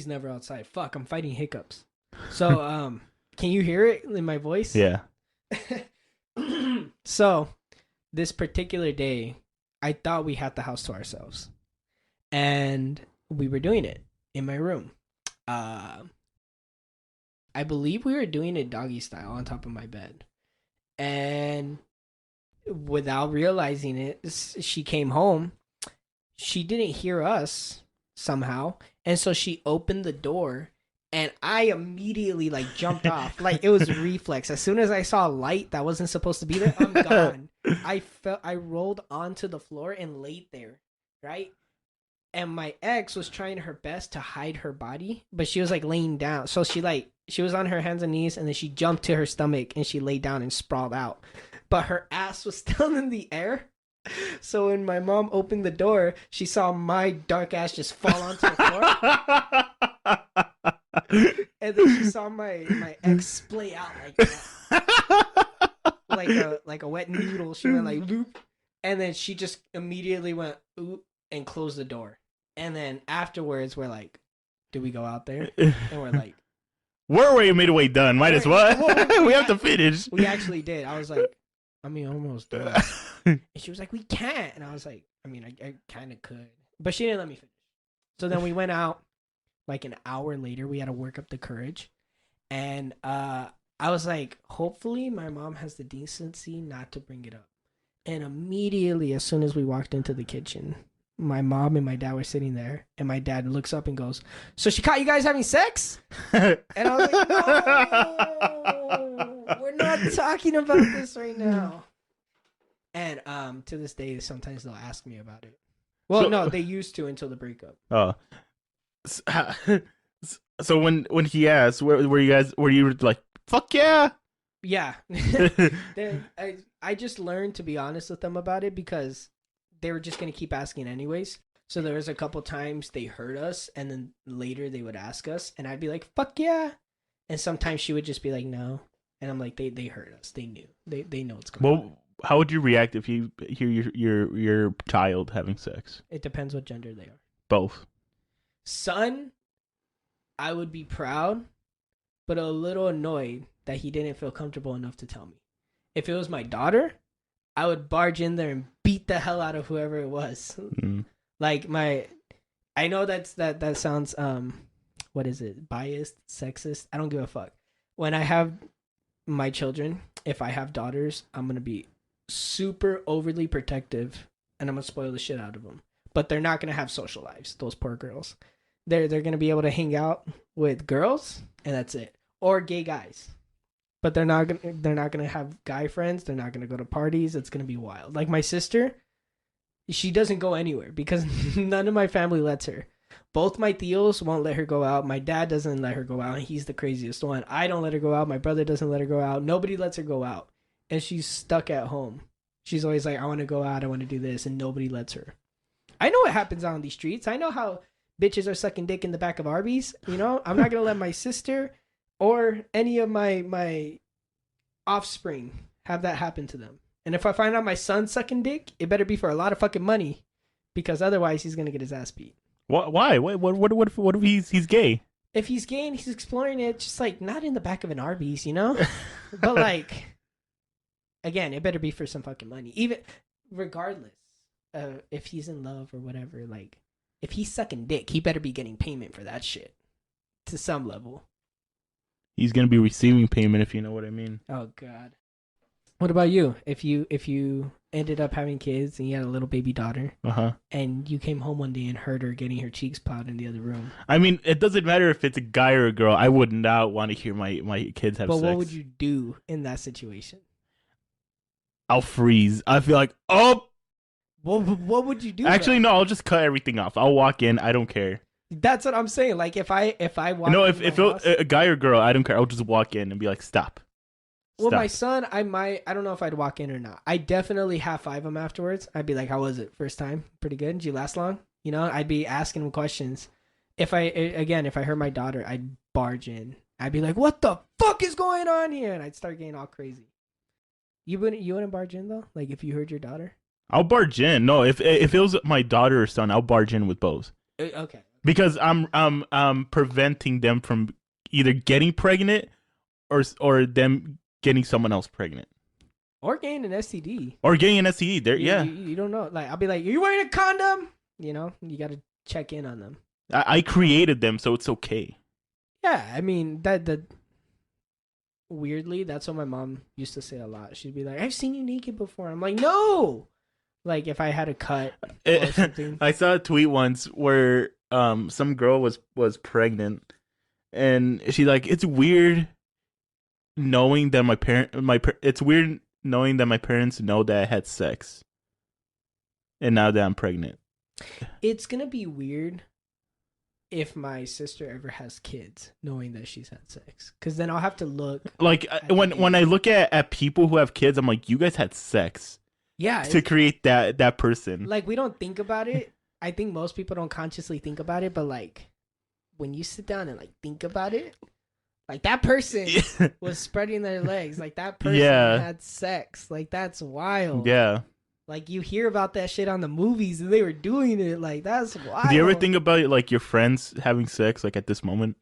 never outside. Fuck, I'm fighting hiccups. So, can you hear it in my voice? Yeah. So, this particular day, I thought we had the house to ourselves. And we were doing it in my room. I believe we were doing it doggy style on top of my bed. And without realizing it, she came home. She didn't hear us somehow. And so she opened the door. And I immediately, like, jumped off. Like, it was reflex. As soon as I saw a light that wasn't supposed to be there, I'm gone. I rolled onto the floor and laid there, right? And my ex was trying her best to hide her body, but she was, like, laying down. So she was on her hands and knees, and then she jumped to her stomach, and she laid down and sprawled out. But her ass was still in the air. So when my mom opened the door, she saw my dark ass just fall onto the floor. And then she saw my ex splay out like that. like a wet noodle. She went like loop. And then she just immediately went oop and closed the door. And then afterwards we're like, do we go out there? And we're like, we're already midway done. Might as well. We have to finish. We actually did. I was like, almost done. And she was like, we can't. And I was like, I kind of could. But she didn't let me finish. So then we went out. Like an hour later, we had to work up the courage. And I was like, hopefully my mom has the decency not to bring it up. And immediately, as soon as we walked into the kitchen, my mom and my dad were sitting there. And my dad looks up and goes, so she caught you guys having sex? And I was like, no, we're not talking about this right now. And to this day, sometimes they'll ask me about it. Well, no, they used to until the breakup. Oh. So when he asked, were you like, fuck yeah? Yeah. I just learned to be honest with them about it because they were just going to keep asking anyways. So there was a couple times they heard us and then later they would ask us and I'd be like, fuck yeah. And sometimes she would just be like, no. And I'm like, they heard us. They knew. They know what's going on. How would you react if you hear your child having sex? It depends what gender they are. Both. Son, I would be proud, but a little annoyed that he didn't feel comfortable enough to tell me. If it was my daughter, I would barge in there and beat the hell out of whoever it was. Like I know that sounds what is it? Biased, sexist. I don't give a fuck. When I have my children, if I have daughters, I'm gonna be super overly protective and I'm gonna spoil the shit out of them. But they're not gonna have social lives. Those poor girls. They're gonna be able to hang out with girls and that's it, or gay guys. But they're not gonna have guy friends. They're not gonna go to parties. It's gonna be wild. Like my sister, she doesn't go anywhere because none of my family lets her. Both my tios won't let her go out. My dad doesn't let her go out. He's the craziest one. I don't let her go out. My brother doesn't let her go out. Nobody lets her go out. And she's stuck at home. She's always like, I want to go out. I want to do this. And nobody lets her. I know what happens out on these streets. I know how bitches are sucking dick in the back of Arby's. You know, I'm not going to let my sister or any of my offspring have that happen to them. And if I find out my son's sucking dick, it better be for a lot of fucking money. Because otherwise he's going to get his ass beat. Why? What if he's gay? If he's gay and he's exploring it, just like not in the back of an Arby's, you know? But like, again, it better be for some fucking money. Even regardless if he's in love or whatever, like if he's sucking dick, he better be getting payment for that shit to some level. He's gonna be receiving payment, if you know what I mean. Oh God. What about you? If you ended up having kids and you had a little baby daughter, and you came home one day and heard her getting her cheeks plowed in the other room. I mean, it doesn't matter if it's a guy or a girl. I would not want to hear my kids have sex. But what would you do in that situation? I'll freeze. I feel like, oh. What would you do? Actually, no. I'll just cut everything off. I'll walk in. I don't care. That's what I'm saying. Like if I walk. No, if it was a guy or girl, I don't care. I'll just walk in and be like, stop. Well, my son, I don't know if I'd walk in or not. I definitely high five him afterwards. I'd be like, how was it? First time? Pretty good? Did you last long? You know, I'd be asking him questions. If I heard my daughter, I'd barge in. I'd be like, what the fuck is going on here? And I'd start getting all crazy. You wouldn't barge in though? Like if you heard your daughter? I'll barge in. No, if it was my daughter or son, I'll barge in with both. Okay. Because I'm preventing them from either getting pregnant or them getting someone else pregnant. Or getting an STD. Or getting an STD. There, yeah. You don't know. Like I'll be like, are you wearing a condom? You know, you got to check in on them. I created them, so it's okay. Yeah, I mean that weirdly, that's what my mom used to say a lot. She'd be like, I've seen you naked before. I'm like, no. Like if I had a cut or something. I saw a tweet once where some girl was pregnant, and she's like, it's weird knowing that it's weird knowing that my parents know that I had sex, and now that I'm pregnant. It's gonna be weird if my sister ever has kids, knowing that she's had sex, because then I'll have to look. Like when I look at people who have kids, I'm like, you guys had sex. Yeah. To create that person. Like we don't think about it. I think most people don't consciously think about it, but like when you sit down and like think about it, Like that person was spreading their legs. Like that person Yeah. had sex. Like that's wild. Yeah. Like you hear about that shit on the movies and they were doing it. Like that's wild. Do you ever think about like your friends having sex like at this moment?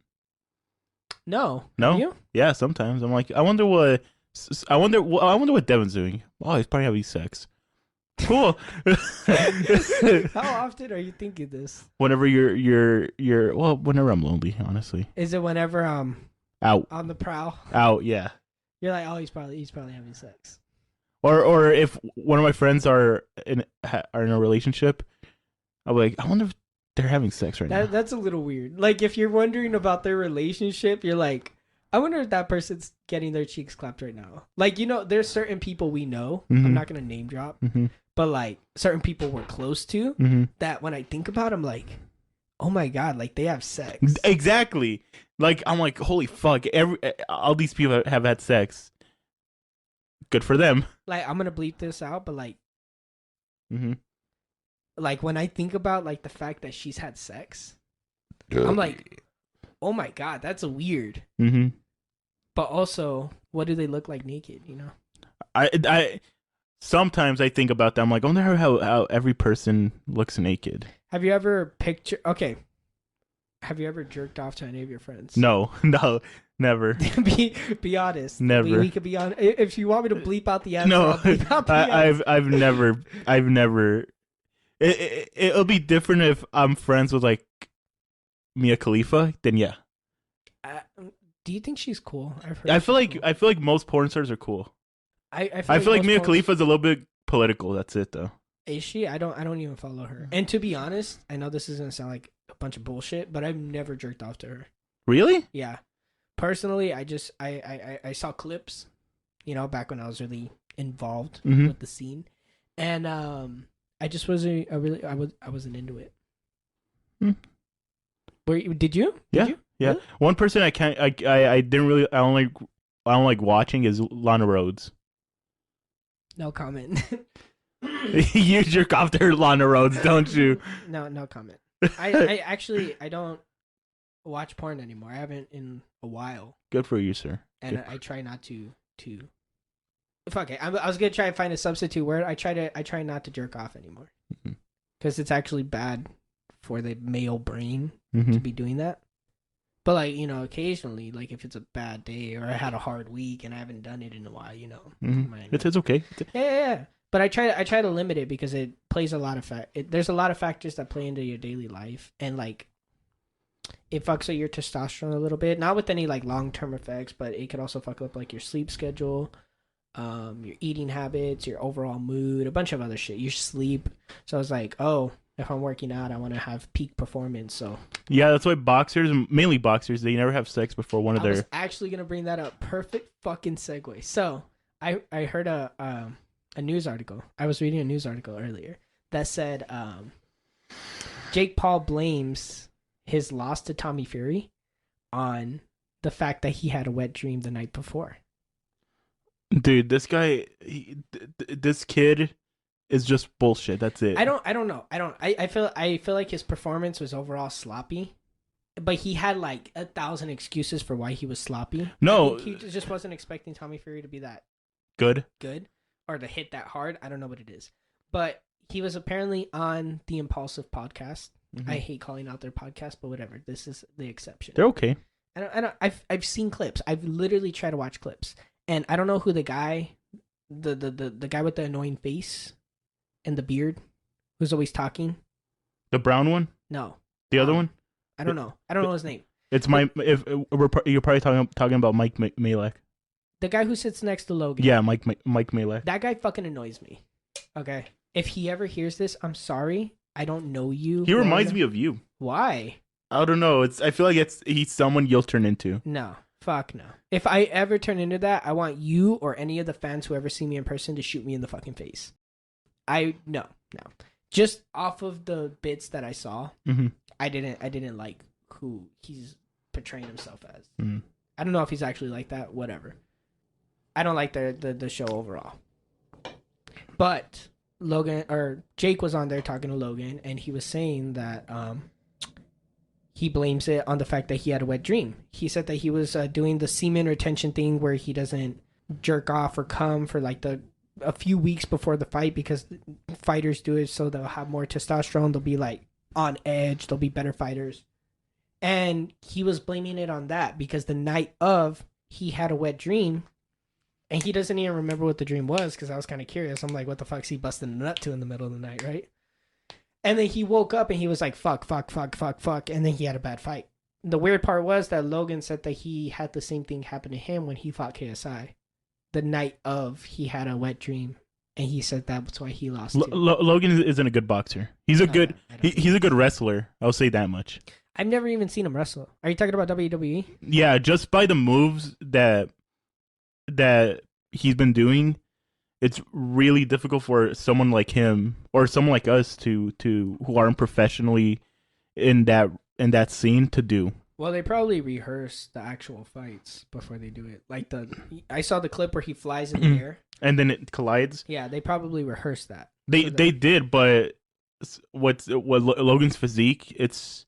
No. No. Have you? Yeah, sometimes I'm like, I wonder what Devyn's doing. Oh, he's probably having sex. Cool. How often are you thinking this? Whenever you're well, whenever I'm lonely, honestly. Is it whenever Out. on the prowl? Out, yeah. You're like, oh, he's probably having sex. Or if one of my friends are in a relationship, I'm like, I wonder if they're having sex right now. That's a little weird. Like if you're wondering about their relationship, you're like, I wonder if that person's getting their cheeks clapped right now. Like, you know, there's certain people we know. Mhm. I'm not gonna name drop, but like certain people we're close to that when I think about, I'm like, oh my god, like they have sex. Exactly. Like I'm like, holy fuck! All these people have had sex. Good for them. Like I'm gonna bleep this out, but like, Mm-hmm. like when I think about like the fact that she's had sex, I'm like, oh my god, that's weird. Mm-hmm. But also, what do they look like naked? You know? I sometimes I think about that. I'm like, I wonder how every person looks naked. Have you ever Have you ever jerked off to any of your friends? No, never. be honest. Never. We could be on. If you want me to bleep out the answer, No, I'll bleep out the answer. I've never. It'll be different if I'm friends with like Mia Khalifa. Then yeah. Do you think she's cool? I feel like most porn stars are cool. I feel like most Mia porn- Khalifa's a little bit political. That's it though. Is she? I don't even follow her. And to be honest, I know this is gonna sound like a bunch of bullshit, but I've never jerked off to her. Really? Yeah. Personally, I saw clips, you know, back when I was really involved with the scene, and I just wasn't I wasn't into it. Did you? Yeah. You? Yeah. Really? One person I didn't really I don't like watching is Lana Rhodes. No comment. You jerk off to her Lana Rhodes, don't you? No comment. I actually I don't watch porn anymore. I haven't in a while, Good for you, sir. and Good. I try not to. Fuck it. I was gonna try and find a substitute word. I try not to jerk off anymore because it's actually bad for the male brain to be doing that. But like, you know, occasionally, like if it's a bad day or I had a hard week and I haven't done it in a while, you know, It's okay. yeah. But I try to limit it because it plays a lot of there's a lot of factors that play into your daily life, and like it fucks up your testosterone a little bit. Not with any like long term effects, but it could also fuck up like your sleep schedule, your eating habits, your overall mood, a bunch of other shit. Your sleep. So I was like, oh, if I'm working out, I want to have peak performance. So Yeah, that's why boxers, mainly boxers, they never have sex before one of I was their. actually gonna bring that up. Perfect fucking segue. So I heard a news article. I was reading a news article earlier that said Jake Paul blames his loss to Tommy Fury on the fact that he had a wet dream the night before. Dude, this guy, this kid is just bullshit. That's it. I don't know. I feel like his performance was overall sloppy, but he had like 1,000 excuses for why he was sloppy. No. I think he just wasn't expecting Tommy Fury to be that Good. or to hit that hard. I don't know what it is, but he was apparently on the Impulsive podcast. I hate calling out their podcast, but whatever. This is the exception. They're okay. I've seen clips. I've literally tried to watch clips, and I don't know who the guy, the guy with the annoying face and the beard, who's always talking. The brown one? No, The other one? I don't know. I don't know his name. It's you're probably talking about Mike Malek. The guy who sits next to Logan. Yeah, Mike Malek. That guy fucking annoys me. Okay, if he ever hears this, I'm sorry. I don't know you. He reminds me of you. Why? I don't know. I feel like he's someone you'll turn into. No. Fuck no. If I ever turn into that, I want you or any of the fans who ever see me in person to shoot me in the fucking face. No. Just off of the bits that I saw, I didn't like who he's portraying himself as. I don't know if he's actually like that. Whatever. I don't like the show overall. But Logan or Jake was on there talking to Logan, and he was saying that he blames it on the fact that he had a wet dream. He said that he was doing the semen retention thing where he doesn't jerk off or come for like a few weeks before the fight, because fighters do it so they'll have more testosterone. They'll be like on edge. They'll be better fighters. And he was blaming it on that because the night of, he had a wet dream. And he doesn't even remember what the dream was, because I was kind of curious. I'm like, what the fuck's he busting a nut to in the middle of the night, right? And then he woke up and he was like, fuck. And then he had a bad fight. The weird part was that Logan said that he had the same thing happen to him when he fought KSI. The night of, he had a wet dream. And he said that's why he lost too. Logan isn't a good boxer. He's a good he's a good wrestler. I'll say that much. I've never even seen him wrestle. Are you talking about WWE? Yeah, just by the moves that he's been doing, it's really difficult for someone like him or someone like us to who aren't professionally in that scene to do. Well, they probably rehearse the actual fights before they do it. Like I saw the clip where he flies in the air and then it collides. Yeah, they probably rehearsed that. They did, but what Logan's physique, it's.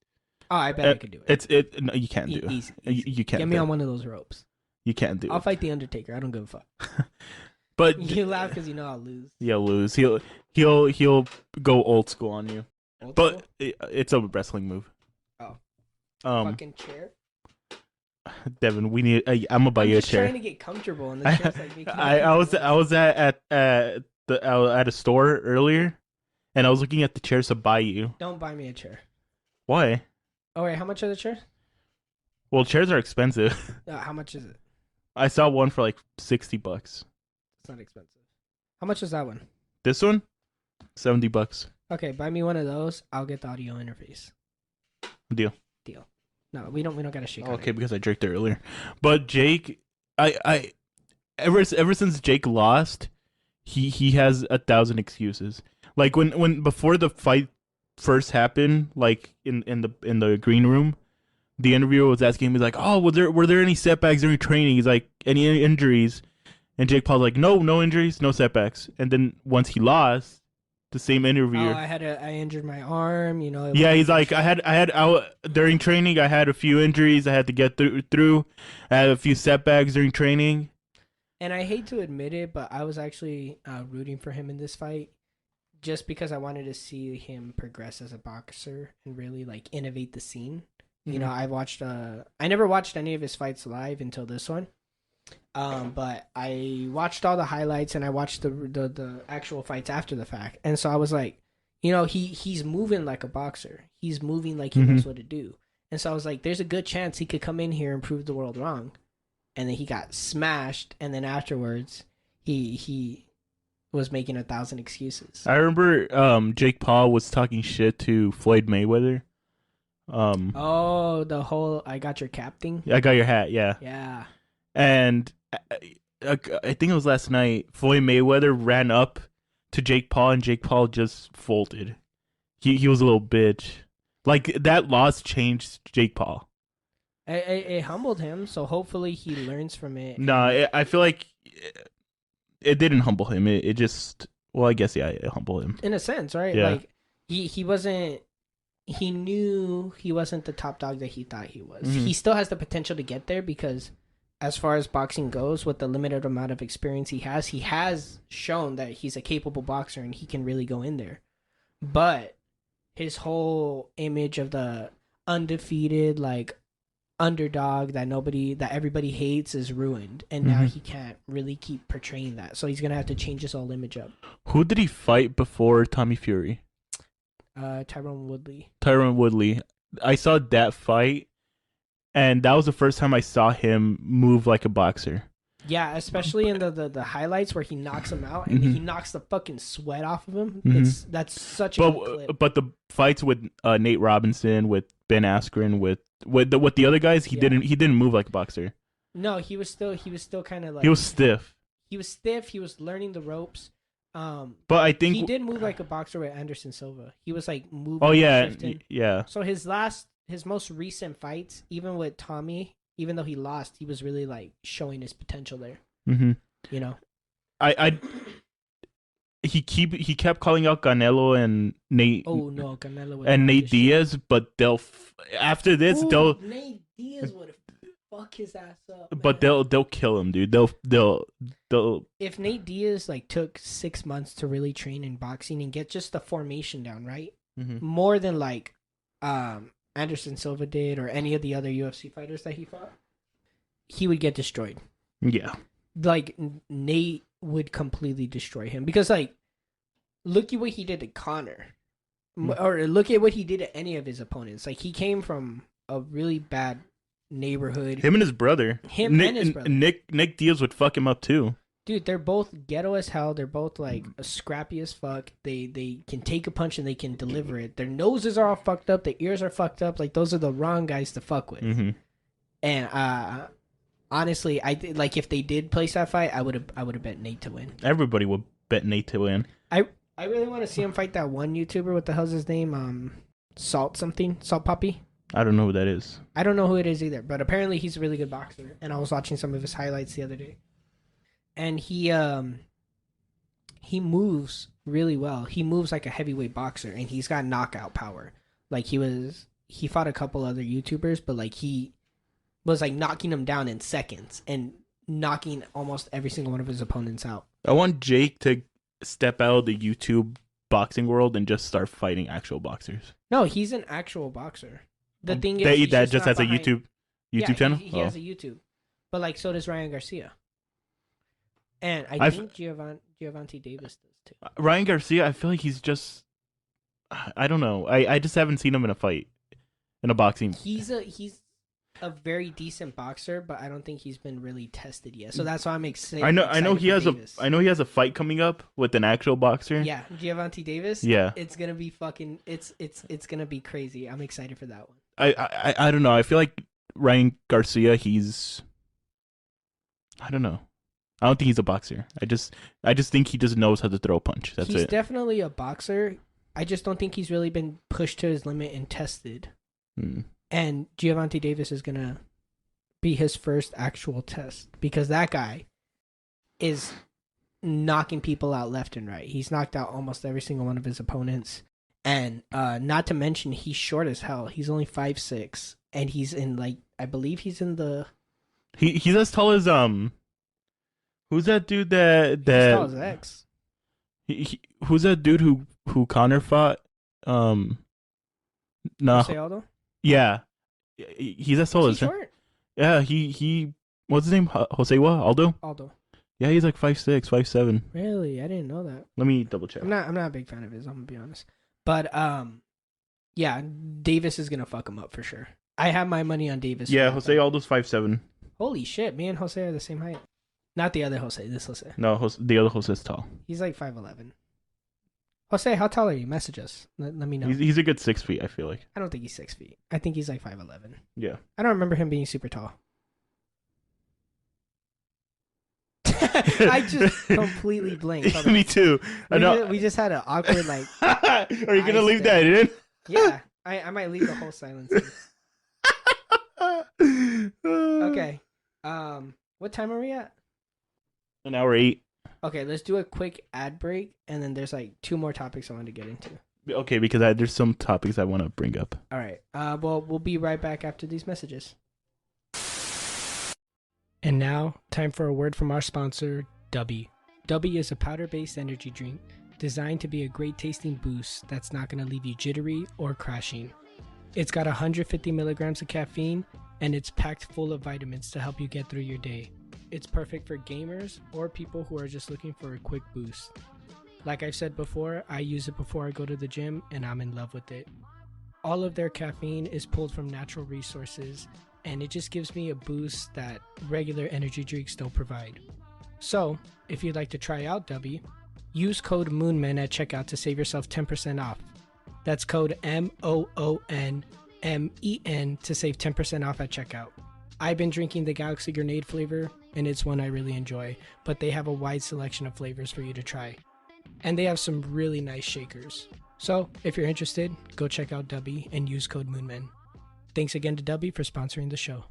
Oh, I bet I could do it. No, you can't do it. Easy. You can't. Get me on one of those ropes. You can't do it. I'll fight the Undertaker. I don't give a fuck. But you laugh because you know I'll lose. You'll lose. He'll go old school on you. But it's a wrestling move. Oh. Fucking chair. Devin, we need. I'm gonna buy you a chair. I'm trying to get comfortable, and the chair's like making I was at a store earlier, and I was looking at the chairs to buy you. Don't buy me a chair. Why? Oh wait, how much are the chairs? Well, chairs are expensive. How much is it? I saw one for like $60. It's not expensive. How much is that one? This one, $70. Okay, buy me one of those. I'll get the audio interface. Deal. No, we don't gotta shake. Okay, because I jerked it earlier. But Jake, I ever since Jake lost, he has 1,000 excuses. Like when before the fight first happened, like in the green room, the interviewer was asking him, he's like, "Oh, were there any setbacks during training?" He's like, "Any injuries?" And Jake Paul's like, "No injuries, no setbacks." And then once he lost, the same interviewer, I injured my arm, you know. Yeah, he's like, during training, I had a few injuries I had to get through. I had a few setbacks during training. And I hate to admit it, but I was actually rooting for him in this fight, just because I wanted to see him progress as a boxer and really like innovate the scene. You know, I never watched any of his fights live until this one. But I watched all the highlights and I watched the actual fights after the fact. And so I was like, you know, he's moving like a boxer. He's moving like he knows what to do. And so I was like, there's a good chance he could come in here and prove the world wrong. And then he got smashed. And then afterwards, he was making 1,000 excuses. I remember Jake Paul was talking shit to Floyd Mayweather. The whole I got your cap thing. I got your hat, yeah. Yeah. And I think it was last night, Floyd Mayweather ran up to Jake Paul and Jake Paul just folded. He was a little bitch. Like, that loss changed Jake Paul. It humbled him, so hopefully he learns from it. No, I feel like it didn't humble him. It just, well, I guess, yeah, it humbled him. In a sense, right? Yeah. Like, he wasn't, he knew he wasn't the top dog that he thought he was. He still has the potential to get there because as far as boxing goes, with the limited amount of experience he has shown that he's a capable boxer and he can really go in there. But his whole image of the undefeated, like, underdog that everybody hates is ruined, and now he can't really keep portraying that, so he's gonna have to change his whole image up. Who did he fight before Tommy Fury? Tyron Woodley. I saw that fight, and that was the first time I saw him move like a boxer. Yeah, especially in the highlights where he knocks him out and he knocks the fucking sweat off of him. That's such a good clip. But the fights with Nate Robinson, with Ben Askren, with the other guys, he didn't move like a boxer. No, he was still kind of like, he was stiff. He was stiff. He was learning the ropes. But I think he did move like a boxer with Anderson Silva. He was like moving. Oh yeah, shifting. yeah. So his most recent fights, even with Tommy, even though he lost, he was really like showing his potential there. You know, he kept calling out Canelo and Nate Oh no, Canelo would and have Nate this shit. Diaz, but after this Ooh, they'll Nate Diaz would fuck his ass up. but man. they'll kill him, dude. They'll If Nate Diaz like took 6 months to really train in boxing and get just the formation down right, more than like Anderson Silva did or any of the other UFC fighters that he fought, he would get destroyed. yeah. Like Nate would completely destroy him because like look at what he did to Connor, or look at what he did to any of his opponents. Like he came from a really bad neighborhood. Him and his brother. Nick Diaz would fuck him up too. Dude, they're both ghetto as hell. They're both like scrappy as fuck. They can take a punch and they can deliver it. Their noses are all fucked up. Their ears are fucked up. Like those are the wrong guys to fuck with. And honestly, like if they did place that fight, I would have bet Nate to win. Everybody would bet Nate to win. I really want to see him fight that one YouTuber. What the hell's his name? Salt Poppy. I don't know who that is. I don't know who it is either, but apparently he's a really good boxer. And I was watching some of his highlights the other day. And he moves really well. He moves like a heavyweight boxer, and he's got knockout power. Like he fought a couple other YouTubers, but like he was like knocking them down in seconds and knocking almost every single one of his opponents out. I want Jake to step out of the YouTube boxing world and just start fighting actual boxers. No, he's an actual boxer. The thing is, he's that just not has a behind- YouTube channel. He has a YouTube, but like so does Ryan Garcia, and I think Giovanni Davis does too. Ryan Garcia, I feel like he's just, I don't know. I just haven't seen him in a fight, in a boxing. He's a very decent boxer, but I don't think he's been really tested yet. So that's why I'm excited. I know he has Davis. I know he has a fight coming up with an actual boxer. Yeah, Giovanni Davis. Yeah, it's gonna be fucking. It's gonna be crazy. I'm excited for that one. I don't know. I feel like Ryan Garcia, I don't know. I don't think he's a boxer. I just think he just knows how to throw a punch. That's he's it. Definitely a boxer. I just don't think he's really been pushed to his limit and tested. And Giovanni Davis is gonna be his first actual test because that guy is knocking people out left and right. He's knocked out almost every single one of his opponents. And not to mention, he's short as hell. He's only 5'6", and he's in like I believe he's in the. He's as tall as Who's that dude that He's as tall as X. Who's that dude who Connor fought? Nah. Jose Aldo? Yeah, he's as tall as him. Short? Yeah, he. What's his name? Jose what? Aldo. Yeah, he's like 5'6", 5'7". Really, I didn't know that. Let me double check. I'm not a big fan of his. I'm gonna be honest. But yeah, Davis is gonna fuck him up for sure. I have my money on Davis. Yeah, Jose Aldo's 5'7". Holy shit, me and Jose are the same height. Not the other Jose, this Jose. No, the other Jose's tall. He's like 5'11". Jose, how tall are you? Message us. Let me know. He's a good 6 feet, I feel like. I don't think he's 6 feet. I think he's like 5'11". Yeah. I don't remember him being super tall. I just completely blanked. Me too. I know. We just had an awkward like. Are you gonna leave that in? Yeah, I might leave the whole silence in. Okay. What time are we at? An hour 8. Okay, let's do a quick ad break, and then there's like 2 more topics I want to get into. Okay, because there's some topics I want to bring up. All right. Well, we'll be right back after these messages. And now, time for a word from our sponsor, Deli. Deli is a powder-based energy drink designed to be a great tasting boost that's not going to leave you jittery or crashing. It's got 150 milligrams of caffeine, and it's packed full of vitamins to help you get through your day. It's perfect for gamers or people who are just looking for a quick boost. Like I've said before, I use it before I go to the gym, and I'm in love with it. All of their caffeine is pulled from natural resources, and it just gives me a boost that regular energy drinks don't provide. So, if you'd like to try out Deli, use code MOONMEN at checkout to save yourself 10% off. That's code MOONMEN to save 10% off at checkout. I've been drinking the Galaxy Grenade flavor, and it's one I really enjoy, but they have a wide selection of flavors for you to try. And they have some really nice shakers. So, if you're interested, go check out Deli and use code MOONMEN. Thanks again to Deli for sponsoring the show.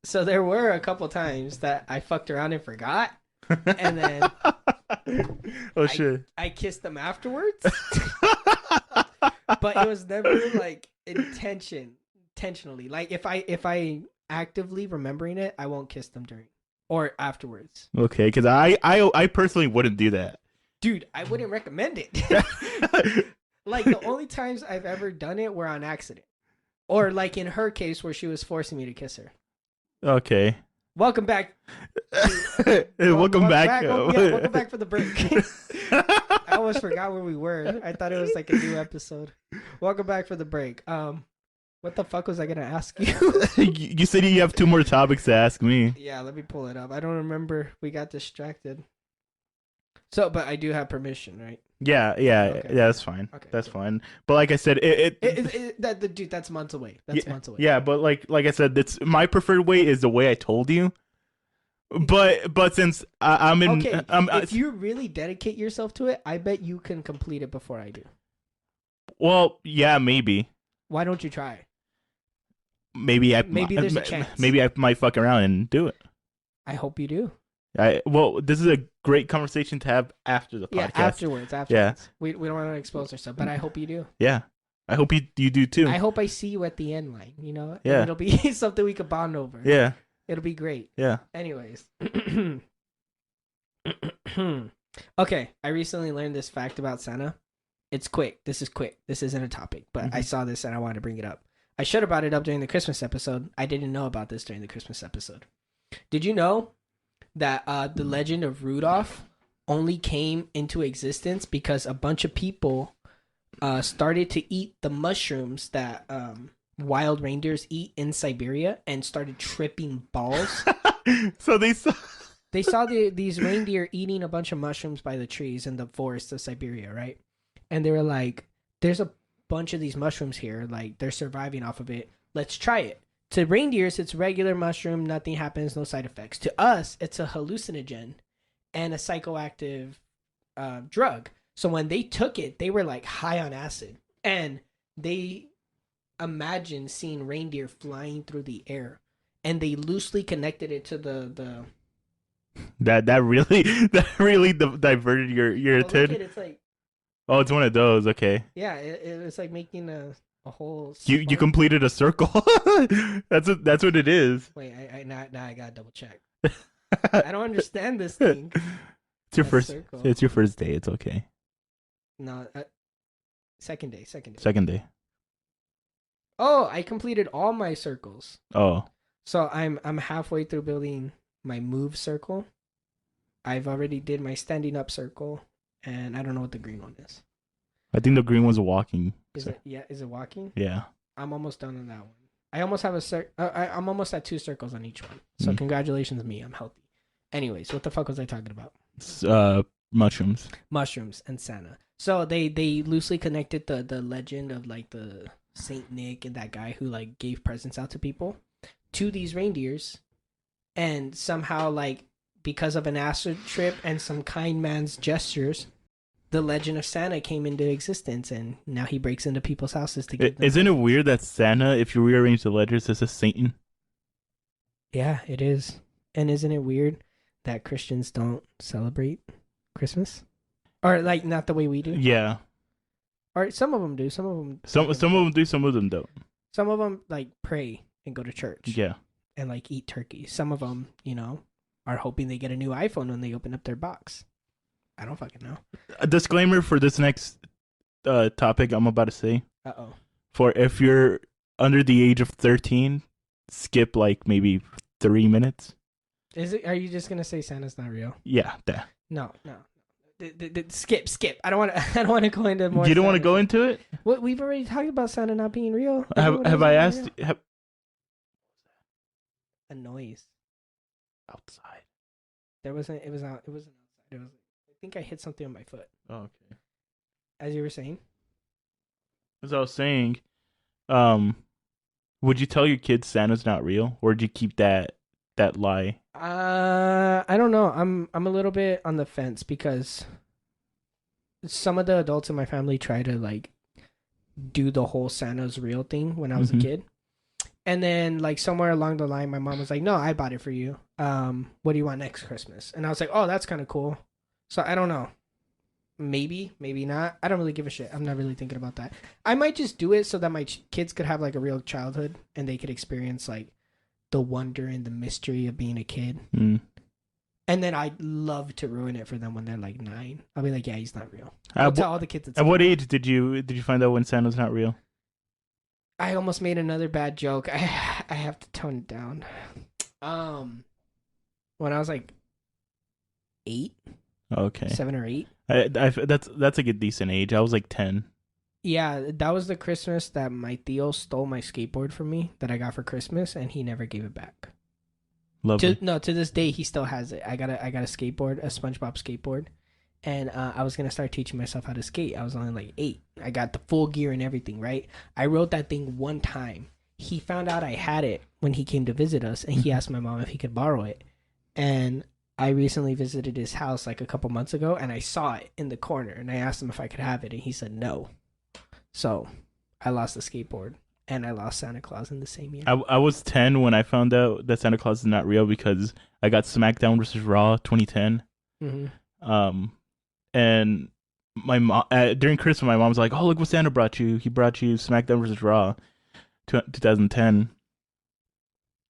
So there were a couple times that I fucked around and forgot. And then Oh shit. I kissed them afterwards, but it was never like intentionally. Like if I actively remembering it, I won't kiss them during or afterwards. Okay, because I personally wouldn't do that. Dude, I wouldn't recommend it. Like the only times I've ever done it were on accident, or like in her case where she was forcing me to kiss her. Okay. Welcome back. Welcome back. Welcome back for the break. I almost forgot where we were. I thought it was like a new episode. Welcome back for the break. What the fuck was I gonna ask you? You said you have 2 more topics to ask me. Yeah, let me pull it up. I don't remember. We got distracted. So, but I do have permission, right? Yeah, Okay. that's fine. Okay, That's cool. fine. But like I said, Dude, that's months away. That's months away. Yeah, but like I said, it's my preferred way is the way I told you. But since I'm in, Okay, if if you really dedicate yourself to it, I bet you can complete it before I do. well, yeah, maybe Why don't you try? maybe There's a chance. Maybe I might fuck around and do it. I hope you do. Well, this is a great conversation to have after the podcast. Yeah, afterwards. Yeah. We don't want to expose ourselves, but I hope you do. Yeah. I hope you do too. I hope I see you at the end line, you know? Yeah. It'll be something we could bond over. Yeah. It'll be great. Yeah. Anyways. Okay, I recently learned this fact about Santa. It's quick. This is quick. This isn't a topic, but I saw this and I wanted to bring it up. I should have brought it up during the Christmas episode. I didn't know about this during the Christmas episode. Did you know that the legend of Rudolph only came into existence because a bunch of people started to eat the mushrooms that wild reindeers eat in Siberia and started tripping balls? So they saw these reindeer eating a bunch of mushrooms by the trees in the forest of Siberia, right? And they were like, there's a bunch of these mushrooms here. Like, they're surviving off of it. Let's try it. To reindeers, it's regular mushroom. Nothing happens. No side effects. To us, it's a hallucinogen and a psychoactive drug. So when they took it, they were like high on acid. And they imagined seeing reindeer flying through the air. And they loosely connected it to the that really diverted your well, attention. look, it's like, Oh, it's one of those. Okay. yeah, it was like making a whole. You spark. completed a circle. That's what it is. Wait, now I gotta double check. I don't understand this thing. It's your A first. circle. It's your first day. It's okay. No, second day. Second day. Oh, I completed all my circles. Oh. So I'm halfway through building my move circle. I've already did my standing up circle, and I don't know what the green one is. I think the green one's walking. Is it walking? Yeah. I'm almost done on that one. I almost have I'm almost at 2 circles on each one. So congratulations me, I'm healthy. Anyways, what the fuck was I talking about? Mushrooms. Mushrooms and Santa. So they loosely connected the legend of like the Saint Nick and that guy who like gave presents out to people to these reindeers, and somehow like because of an acid trip and some kind man's gestures, the legend of Santa came into existence, and now he breaks into people's houses to give them. Isn't it weird that Santa, if you rearrange the letters, is a Satan? Yeah, it is. And isn't it weird that Christians don't celebrate Christmas? Or like not the way we do? Yeah. Or some of them do. Some of them do, some of them don't. Some of them like pray and go to church. Yeah. And like eat turkey. Some of them, are hoping they get a new iPhone when they open up their box. I don't fucking know. A disclaimer for this next topic I'm about to say. Uh-oh. For if you're under the age of 13, skip like maybe 3 minutes. Are you just gonna say Santa's not real? Yeah, that. No. Skip. I don't want to go into more. You don't want to Santa go shit. into it? What we've already talked about Santa not being real. Have I asked? A noise Outside. There wasn't. It wasn't outside. It was. I think I hit something on my foot. Oh, okay. As you were saying. As I was saying, would you tell your kids Santa's not real, or would you keep that lie? I don't know. I'm a little bit on the fence because some of the adults in my family try to like do the whole Santa's real thing when I was a kid. And then like somewhere along the line my mom was like, "No, I bought it for you. What do you want next Christmas?" And I was like, "Oh, that's kind of cool." So I don't know. Maybe, maybe not. I don't really give a shit. I'm not really thinking about that. I might just do it so that my kids could have like a real childhood and they could experience like the wonder and the mystery of being a kid. Mm. And then I'd love to ruin it for them when they're like 9. I'll be like, yeah, he's not real. At I'll tell all the kids. At what age did you find out when Santa's not real? I almost made another bad joke. I have to tone it down. When I was like 8. Okay. 7 or 8. That's like a decent age. I was like 10. Yeah, that was the Christmas that my Theo stole my skateboard from me that I got for Christmas, and he never gave it back. Lovely. To this day, he still has it. I got a skateboard, a SpongeBob skateboard, and I was gonna start teaching myself how to skate. I was only like 8. I got the full gear and everything, right? I rode that thing one time. He found out I had it when he came to visit us, and he asked my mom if he could borrow it. And I recently visited his house like a couple months ago, and I saw it in the corner, and I asked him if I could have it, and he said no. So I lost the skateboard, and I lost Santa Claus in the same year. I was 10 when I found out that Santa Claus is not real because I got SmackDown versus Raw 2010. Mm-hmm. And my mom during Christmas, my mom's like, "Oh, look what Santa brought you! He brought you SmackDown versus Raw, 2010."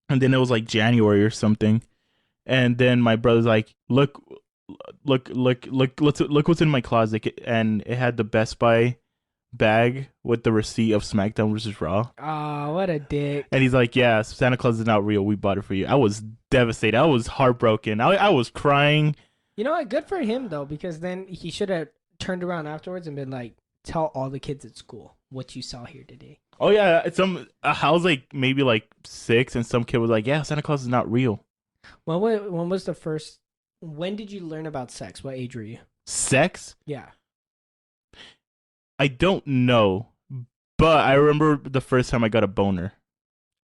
And then it was like January or something, and then my brother's like, "Look what's in my closet," and it had the Best Buy bag with the receipt of SmackDown versus Raw. Oh, what a dick. And he's like, "Yeah, Santa Claus is not real. We bought it for you." I was devastated. I was heartbroken. I was crying. You know what? Good for him, though, because then he should have turned around afterwards and been like, tell all the kids at school what you saw here today. Oh, yeah. I was like maybe like 6, and some kid was like, "Yeah, Santa Claus is not real." When was the first... When did you learn about sex? What age were you? Sex? Yeah. I don't know, but I remember the first time I got a boner.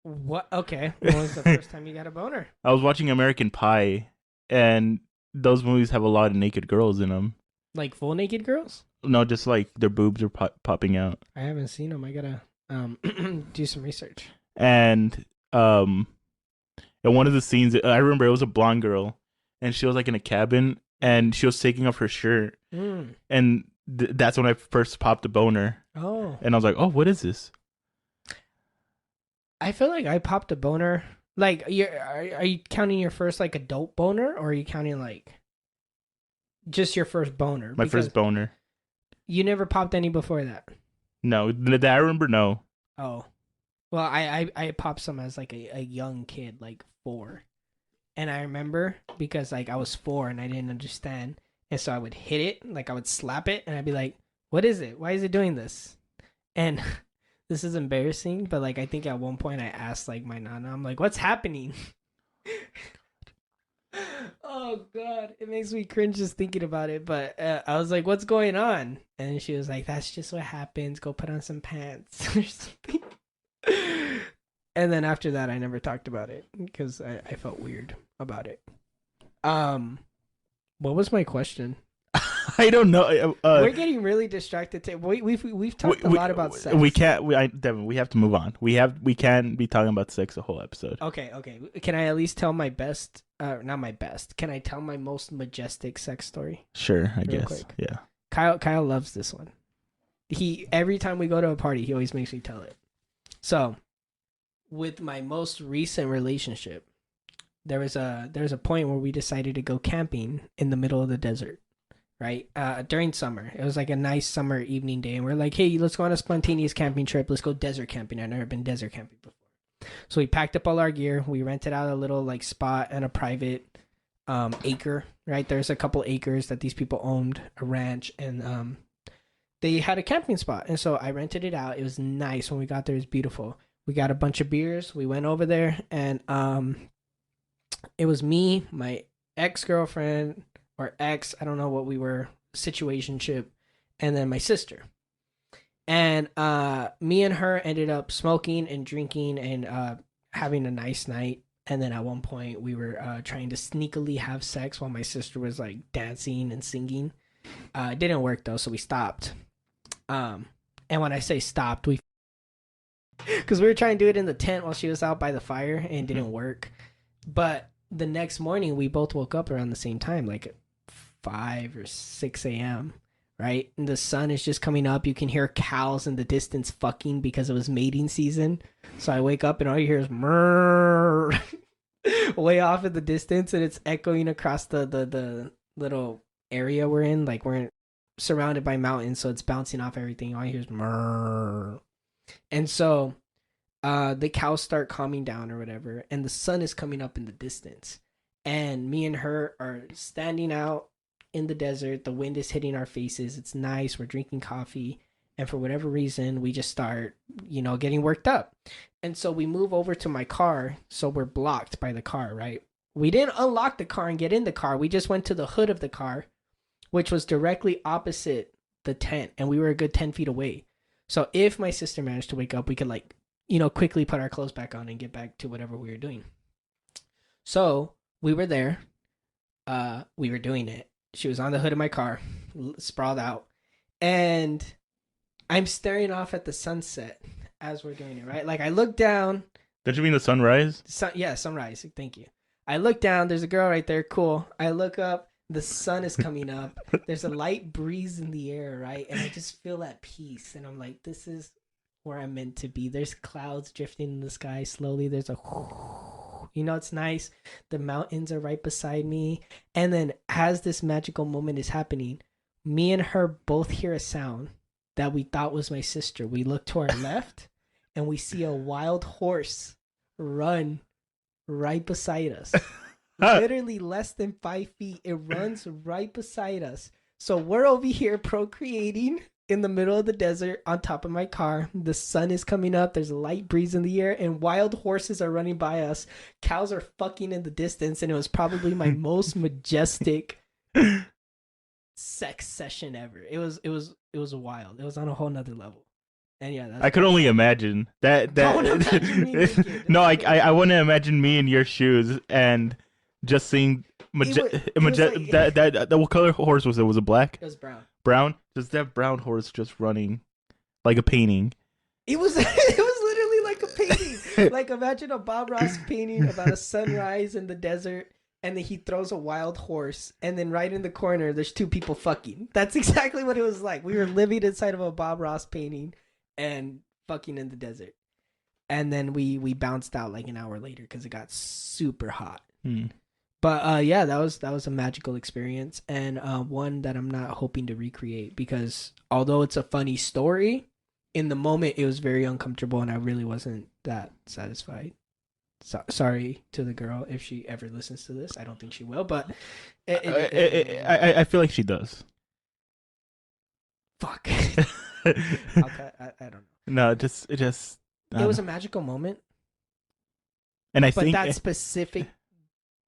What? Okay. When was the first time you got a boner? I was watching American Pie, and those movies have a lot of naked girls in them. Like full naked girls? No, just like their boobs are popping out. I haven't seen them. I gotta do some research. And in one of the scenes, I remember it was a blonde girl, and she was like in a cabin, and she was taking off her shirt, and that's when I first popped a boner. Oh. And I was like, "Oh, what is this?" I feel like I popped a boner. Like, are you counting your first like adult boner, or are you counting like just your first boner? My first boner. You never popped any before that? No, that I remember. No. Oh, well, I popped some as like a young kid, like 4, and I remember because like I was 4 and I didn't understand, and so I would hit it, like I would slap it, and I'd be like, "What is it? Why is it doing this?" And this is embarrassing, but like I think at one point I asked like my nana, I'm like, "What's happening?" Oh god, it makes me cringe just thinking about it. But I was like, "What's going on?" And she was like, "That's just what happens. Go put on some pants or something." And then after that, I never talked about it because I felt weird about it. What was my question? I don't know. We're getting really distracted. We've talked a lot about sex. Devin, we have to move on. We can't be talking about sex the whole episode. Okay. Can I at least tell my best? Not my best. Can I tell my most majestic sex story? Sure, I Real guess. quick. Yeah. Kyle loves this one. Every time we go to a party, he always makes me tell it. So, with my most recent relationship, there was a point where we decided to go camping in the middle of the desert. Right? During summer. It was like a nice summer evening day. And we're like, "Hey, let's go on a spontaneous camping trip. Let's go desert camping." I've never been desert camping before. So we packed up all our gear. We rented out a little like spot and a private acre, right? There's a couple acres that these people owned, a ranch, and they had a camping spot. And so I rented it out. It was nice. When we got there, it was beautiful. We got a bunch of beers. We went over there, and it was me, my ex-girlfriend, or ex, I don't know what we were, situationship, and then my sister. And me and her ended up smoking and drinking and having a nice night. And then at one point we were trying to sneakily have sex while my sister was like dancing and singing. It didn't work though, so we stopped. And when I say stopped, because we were trying to do it in the tent while she was out by the fire, and it didn't work. But the next morning we both woke up around the same time, like 5 or 6 a.m., right? And the sun is just coming up. You can hear cows in the distance fucking because it was mating season. So I wake up and all you hear is murr way off in the distance, and it's echoing across the little area we're in. Like we're surrounded by mountains, so it's bouncing off everything. All you hear is murr. And so the cows start calming down or whatever, and the sun is coming up in the distance. And me and her are standing out in the desert. The wind is hitting our faces. It's nice. We're drinking coffee. And for whatever reason, we just start, getting worked up. And so we move over to my car. So we're blocked by the car, right? We didn't unlock the car and get in the car. We just went to the hood of the car, which was directly opposite the tent. And we were a good 10 feet away. So if my sister managed to wake up, we could quickly put our clothes back on and get back to whatever we were doing. So we were there. We were doing it. She was on the hood of my car, sprawled out. And I'm staring off at the sunset as we're doing it, right? Like I look down. Don't you mean the sunrise? Sunrise. Thank you. I look down. There's a girl right there. Cool. I look up. The sun is coming up. There's a light breeze in the air, right? And I just feel at peace. And I'm like, this is where I'm meant to be. There's clouds drifting in the sky slowly. There's a it's nice. The mountains are right beside me. And then as this magical moment is happening, me and her both hear a sound that we thought was my sister. We look to our left and we see a wild horse run right beside us. Literally less than 5 feet. It runs right beside us. So we're over here procreating in the middle of the desert on top of my car. The sun is coming up. There's a light breeze in the air and wild horses are running by us. Cows are fucking in the distance, and it was probably my most majestic sex session ever. It was wild. It was on a whole nother level. And yeah, I could only imagine that. Don't imagine me naked. No, I want to imagine me in your shoes and just seeing what color horse was it? Was it black? It was brown. Brown? Just that brown horse just running like a painting. It was literally like a painting. Like imagine a Bob Ross painting about a sunrise in the desert, and then he throws a wild horse, and then right in the corner there's two people fucking. That's exactly what it was like. We were living inside of a Bob Ross painting and fucking in the desert. And then we bounced out like an hour later because it got super hot. But yeah, that was a magical experience, and one that I'm not hoping to recreate, because although it's a funny story, in the moment it was very uncomfortable and I really wasn't that satisfied. Sorry to the girl if she ever listens to this. I don't think she will, but I feel like she does. Fuck. I don't know. No, it just it was a magical moment, and I but think that specific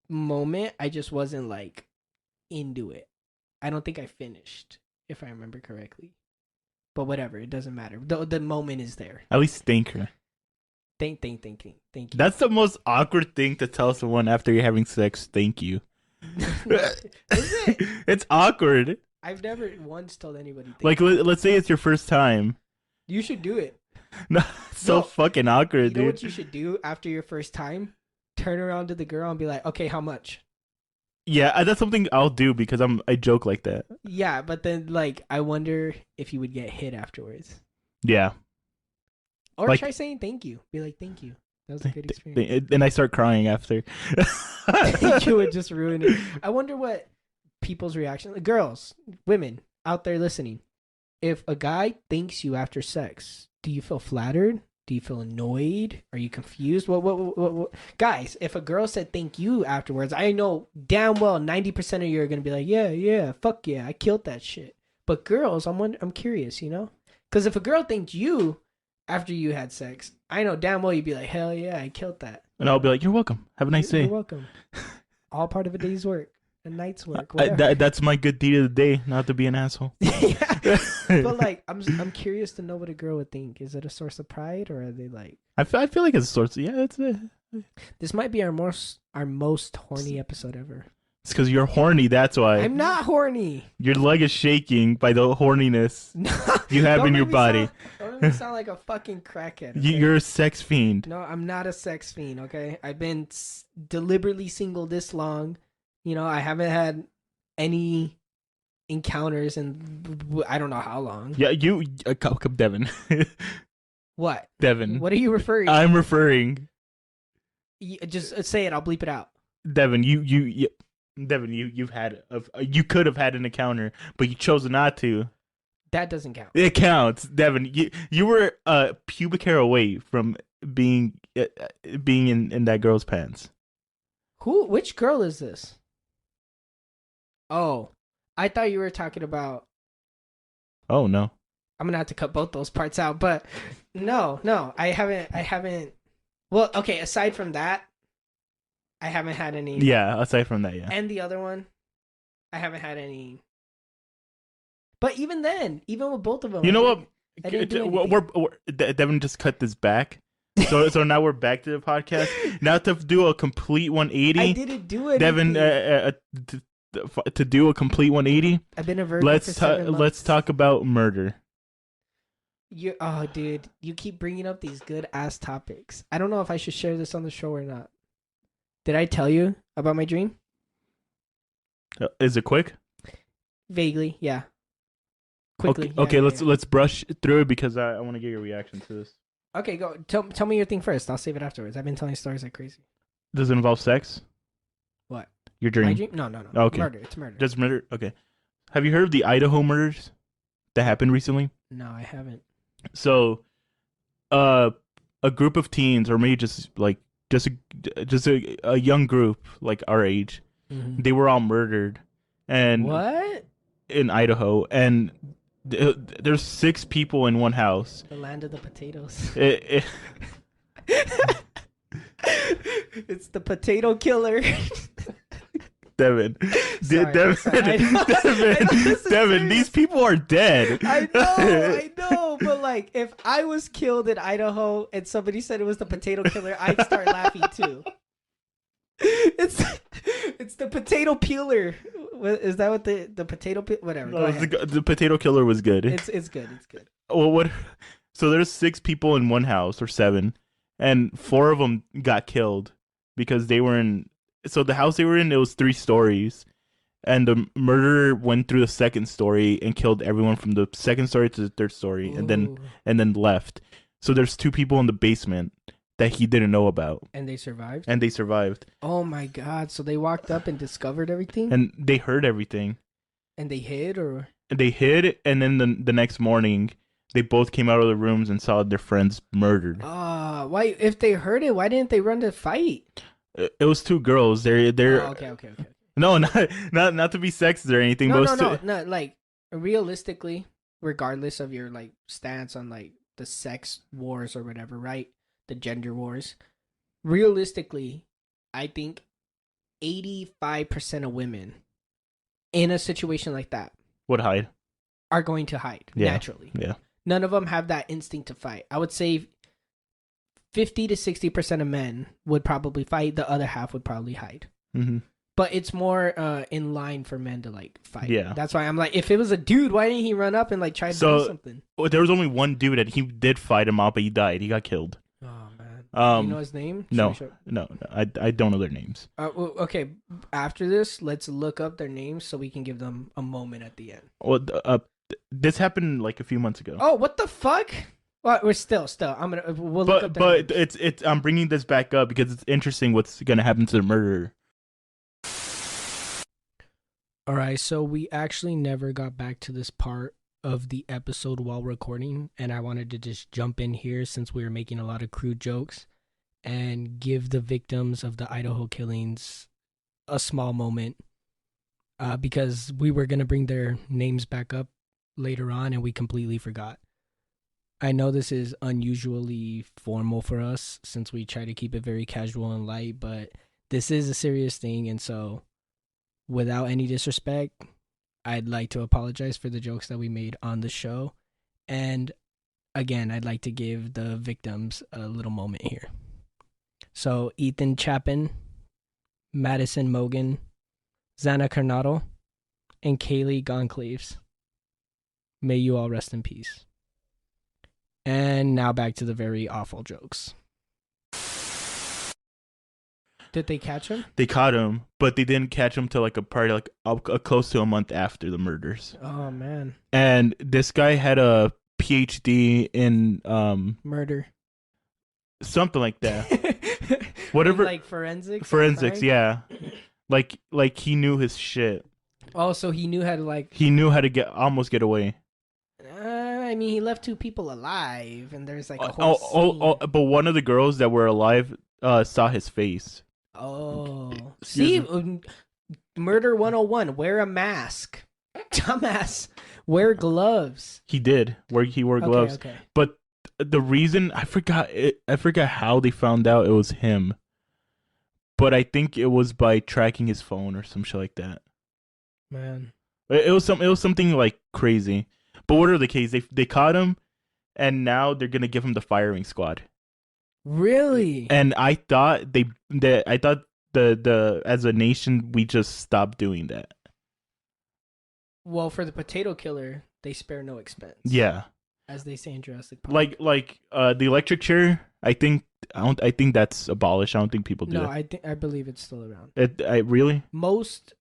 moment I just wasn't like into it. I don't think I finished, if I remember correctly. But whatever, it doesn't matter. The moment is there. At least thank her. Thank you. That's the most awkward thing to tell someone after you're having sex. Thank you. Is it? It's awkward. I've never once told anybody. Like, let's say it's your first time. You should do it. No, it's so fucking awkward, You know dude. what you should do after your first time? Turn around to the girl and be like, "Okay, how much?" Yeah, that's something I'll do because I joke like that. Yeah, but then like I wonder if you would get hit afterwards. Yeah. Or like, try saying thank you. Be like, "Thank you. That was a good experience." And I start crying after. Thank you would just ruin it. I wonder what people's reaction, girls, women out there listening. If a guy thanks you after sex, do you feel flattered? Do you feel annoyed? Are you confused? What? Guys, if a girl said thank you afterwards, I know damn well 90% of you are gonna be like, yeah, fuck yeah, I killed that shit. But girls, I'm curious, because if a girl thanked you after you had sex, I know damn well you'd be like, hell yeah, I killed that. And I'll be like, you're welcome. Have a nice day. You're welcome. All part of a day's work, a night's work. That's my good deed of the day, not to be an asshole. Yeah. But like, I'm curious to know what a girl would think. Is it a source of pride, or are they like? I feel like it's a source. Yeah, it's a. This might be our most horny episode ever. It's because you're horny. That's why. I'm not horny. Your leg is shaking by the horniness you have in your body. Don't make me sound like a fucking crackhead. Okay? You're a sex fiend. No, I'm not a sex fiend. Okay, I've been deliberately single this long. I haven't had any encounters in I don't know how long. Yeah, you, Devin. What? Devin. What are you referring to? I'm referring. Just say it. I'll bleep it out. Devin, Devin, you've had you could have had an encounter, but you chose not to. That doesn't count. It counts, Devin. You were a pubic hair away from being in that girl's pants. Which girl is this? Oh, I thought you were talking about. Oh no. I'm gonna have to cut both those parts out, but no, I haven't. Well, okay. Aside from that, I haven't had any. Yeah, aside from that, yeah. And the other one, I haven't had any. But even then, even with both of them, you know what? I didn't do anything. Devin just cut this back. So now we're back to the podcast. Now to do a complete 180. I didn't do it. Devin, to do a complete 180. I've been a virgin for 7 months. Let's talk about murder. Oh, dude, you keep bringing up these good ass topics. I don't know if I should share this on the show or not. Did I tell you about my dream? Is it quick? Vaguely, yeah. Quickly. Okay, yeah, let's brush through it because I want to get your reaction to this. Okay, go. Tell me your thing first. I'll save it afterwards. I've been telling stories like crazy. Does it involve sex? What? Your dream? My dream? No. Okay. Murder. It's murder. Just murder? Okay. Have you heard of the Idaho murders that happened recently? No, I haven't. So, a group of teens, or maybe just a young group like our age, they were all murdered, and what? In Idaho, and there's 6 people in one house. The land of the potatoes. It's the potato killer. Devin, Devin, these people are dead. I know, but like, if I was killed in Idaho and somebody said it was the potato killer, I'd start laughing too. It's the potato peeler. Is that what the potato whatever? No, the potato killer was good. It's good. Well, what? So there's 6 people in one house, or 7, and 4 of them got killed because they were in. So the house they were in, it was 3 stories, and the murderer went through the 2nd story and killed everyone from the 2nd story to the 3rd story, and then left. So there's 2 people in the basement that he didn't know about, and they survived. Oh my god! So they walked up and discovered everything, and they heard everything, and they hid, and then the next morning, they both came out of the rooms and saw their friends murdered. Why? If they heard it, why didn't they run to fight? It was 2 girls. They're okay. No, not to be sexist or anything. No. Like, realistically, regardless of your like stance on like the sex wars or whatever, right? The gender wars. Realistically, I think 85% of women in a situation like that would hide. Are going to hide naturally. Yeah. None of them have that instinct to fight. I would say 50 to 60% of men would probably fight. The other half would probably hide. Mm-hmm. But it's more in line for men to like fight. Yeah. That's why I'm like, if it was a dude, why didn't he run up and like try to do something? There was only one dude and he did fight him out, but he died. He got killed. Oh man. You know his name? No. I don't know their names. Well, okay. After this, let's look up their names so we can give them a moment at the end. Well, this happened like a few months ago. Oh, what the fuck? Well, we're still. We'll look up their names. But it's. I'm bringing this back up because it's interesting what's gonna happen to the murderer. All right, so we actually never got back to this part of the episode while recording, and I wanted to just jump in here since we were making a lot of crude jokes and give the victims of the Idaho killings a small moment because we were going to bring their names back up later on and we completely forgot. I know this is unusually formal for us since we try to keep it very casual and light, but this is a serious thing, and so without any disrespect, I'd like to apologize for the jokes that we made on the show. And again, I'd like to give the victims a little moment here. So Ethan Chapin, Madison Mogan, Xana Coronado, and Kaylee Gonclaves. May you all rest in peace. And now back to the very awful jokes. Did they catch him? They caught him, but they didn't catch him till like close to a month after the murders. Oh man. And this guy had a PhD in Murder. something like that. Whatever. Like forensics. Forensics, yeah. Like he knew his shit. Oh, so he knew how to like. He knew how to almost get away. I mean, he left 2 people alive, and there's like a whole scene. But one of the girls that were alive saw his face. Oh, Excuse see, murder 101. Wear a mask, dumbass. Wear gloves. He did. He wore gloves. Okay. But the reason I forgot how they found out it was him. But I think it was by tracking his phone or some shit like that. Man, it was something like crazy. But whatever the case, they caught him, and now they're gonna give him the firing squad. Really? And I thought the as a nation we just stopped doing that. Well, for the potato killer, they spare no expense. Yeah, as they say in Jurassic Park. Like the electric chair. I think that's abolished. I don't think people do. No, it. I believe it's still around. I really most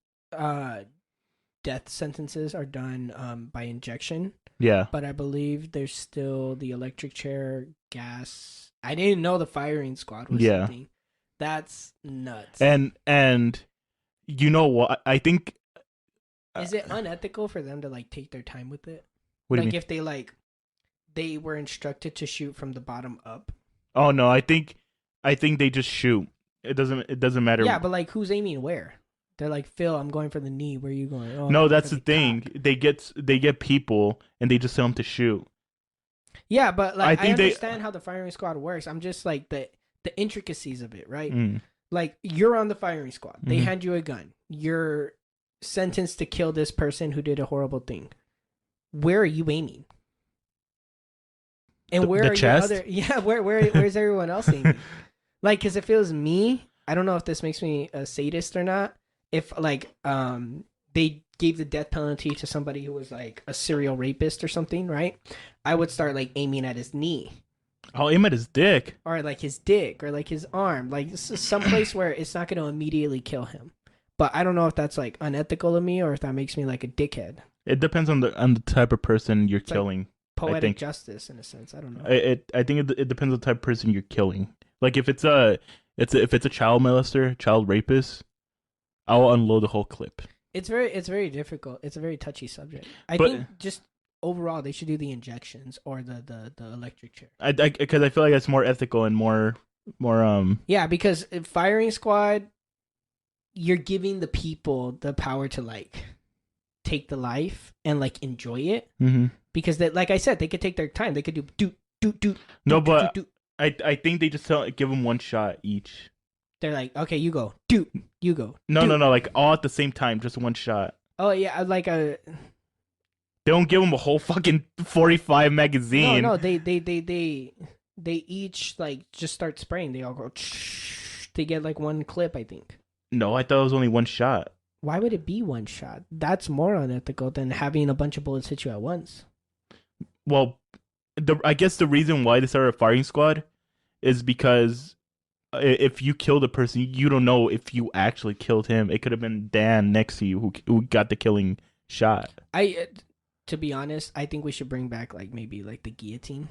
death sentences are done by injection. Yeah, but I believe there's still the electric chair, gas. I didn't know the firing squad was something. That's nuts. And you know what? I think is it unethical for them to like take their time with it? What like do you if they were instructed to shoot from the bottom up. Oh no, I think they just shoot. It doesn't matter. Yeah, but like who's aiming where? They're like, Phil, I'm going for the knee. Where are you going? Oh, no, that's the thing. Cock. They get people and they just tell them to shoot. Yeah, but like I understand how the firing squad works. I'm just like the intricacies of it, right? Like you're on the firing squad. They hand you a gun. You're sentenced to kill this person who did a horrible thing. Where are you aiming? And where the are chest? your other? Yeah, where's everyone else aiming? Like, because if it was me, I don't know if this makes me a sadist or not. If like they gave the death penalty to somebody who was like a serial rapist or something, right? I would start like aiming at his knee. I'll aim at his dick. Or like his dick or like his arm. Like this is some place where it's not going to immediately kill him. But I don't know if that's like unethical of me or if that makes me like a dickhead. It depends on the type of person you're killing. Like poetic justice in a sense. I don't know. I think it depends on the type of person you're killing. Like if it's a child molester, child rapist, I'll unload the whole clip. It's very difficult. It's a very touchy subject. I think just overall they should do the injections or the electric chair. Because I feel like it's more ethical and more. Yeah, because firing squad, you're giving the people the power to like take the life and like enjoy it. Mm-hmm. Because that, like I said, they could take their time. They could do. No, but I think they just give them one shot each. They're like, okay, you go, you go. No, like all at the same time, just one shot. Oh yeah, like a. They don't give them a whole fucking 45 magazine. No, they each like just start spraying. They all go. They get like one clip, I think. No, I thought it was only one shot. Why would it be one shot? That's more unethical than having a bunch of bullets hit you at once. Well, I guess the reason why they started a firing squad is because if you killed a person, you don't know if you actually killed him. It could have been Dan next to you who got the killing shot. To be honest, I think we should bring back like maybe like the guillotine,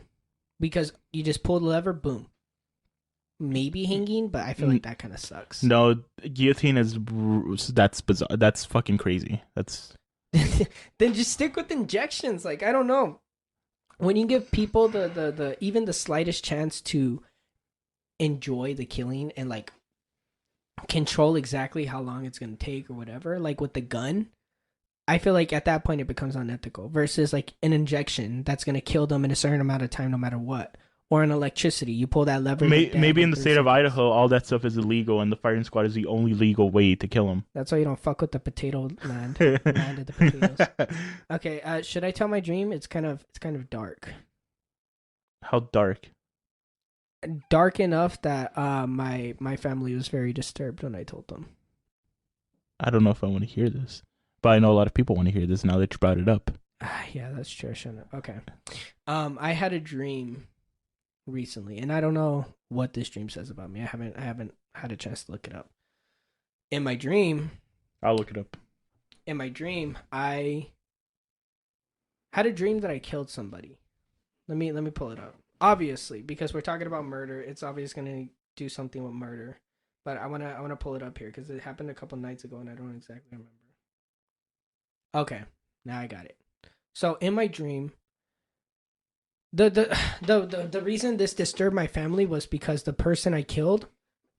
because you just pull the lever, boom. Maybe hanging, but I feel like that kind of sucks. No, guillotine that's bizarre. That's fucking crazy. That's then just stick with injections. Like I don't know. When you give people the even the slightest chance to enjoy the killing and like control exactly how long it's gonna take or whatever, like with the gun, I feel like at that point it becomes unethical versus like an injection that's gonna kill them in a certain amount of time no matter what. Or an electricity, you pull that lever. Maybe in the state of Idaho, all that stuff is illegal, and the firing squad is the only legal way to kill them. That's why you don't fuck with the potato land. Land of the potatoes. Okay, should I tell my dream? It's kind of dark. How dark? Dark enough that my family was very disturbed when I told them. I don't know if I want to hear this, but I know a lot of people want to hear this now that you brought it up. Yeah, that's true. I shouldn't. Okay. I had a dream recently, and I don't know what this dream says about me. I haven't had a chance to look it up. In my dream, I'll look it up. I had a dream that I killed somebody. Let me pull it up. Obviously, because we're talking about murder, it's obviously gonna do something with murder. But I wanna pull it up here because it happened a couple nights ago and I don't exactly remember. Okay, now I got it. So in my dream, the reason this disturbed my family was because the person I killed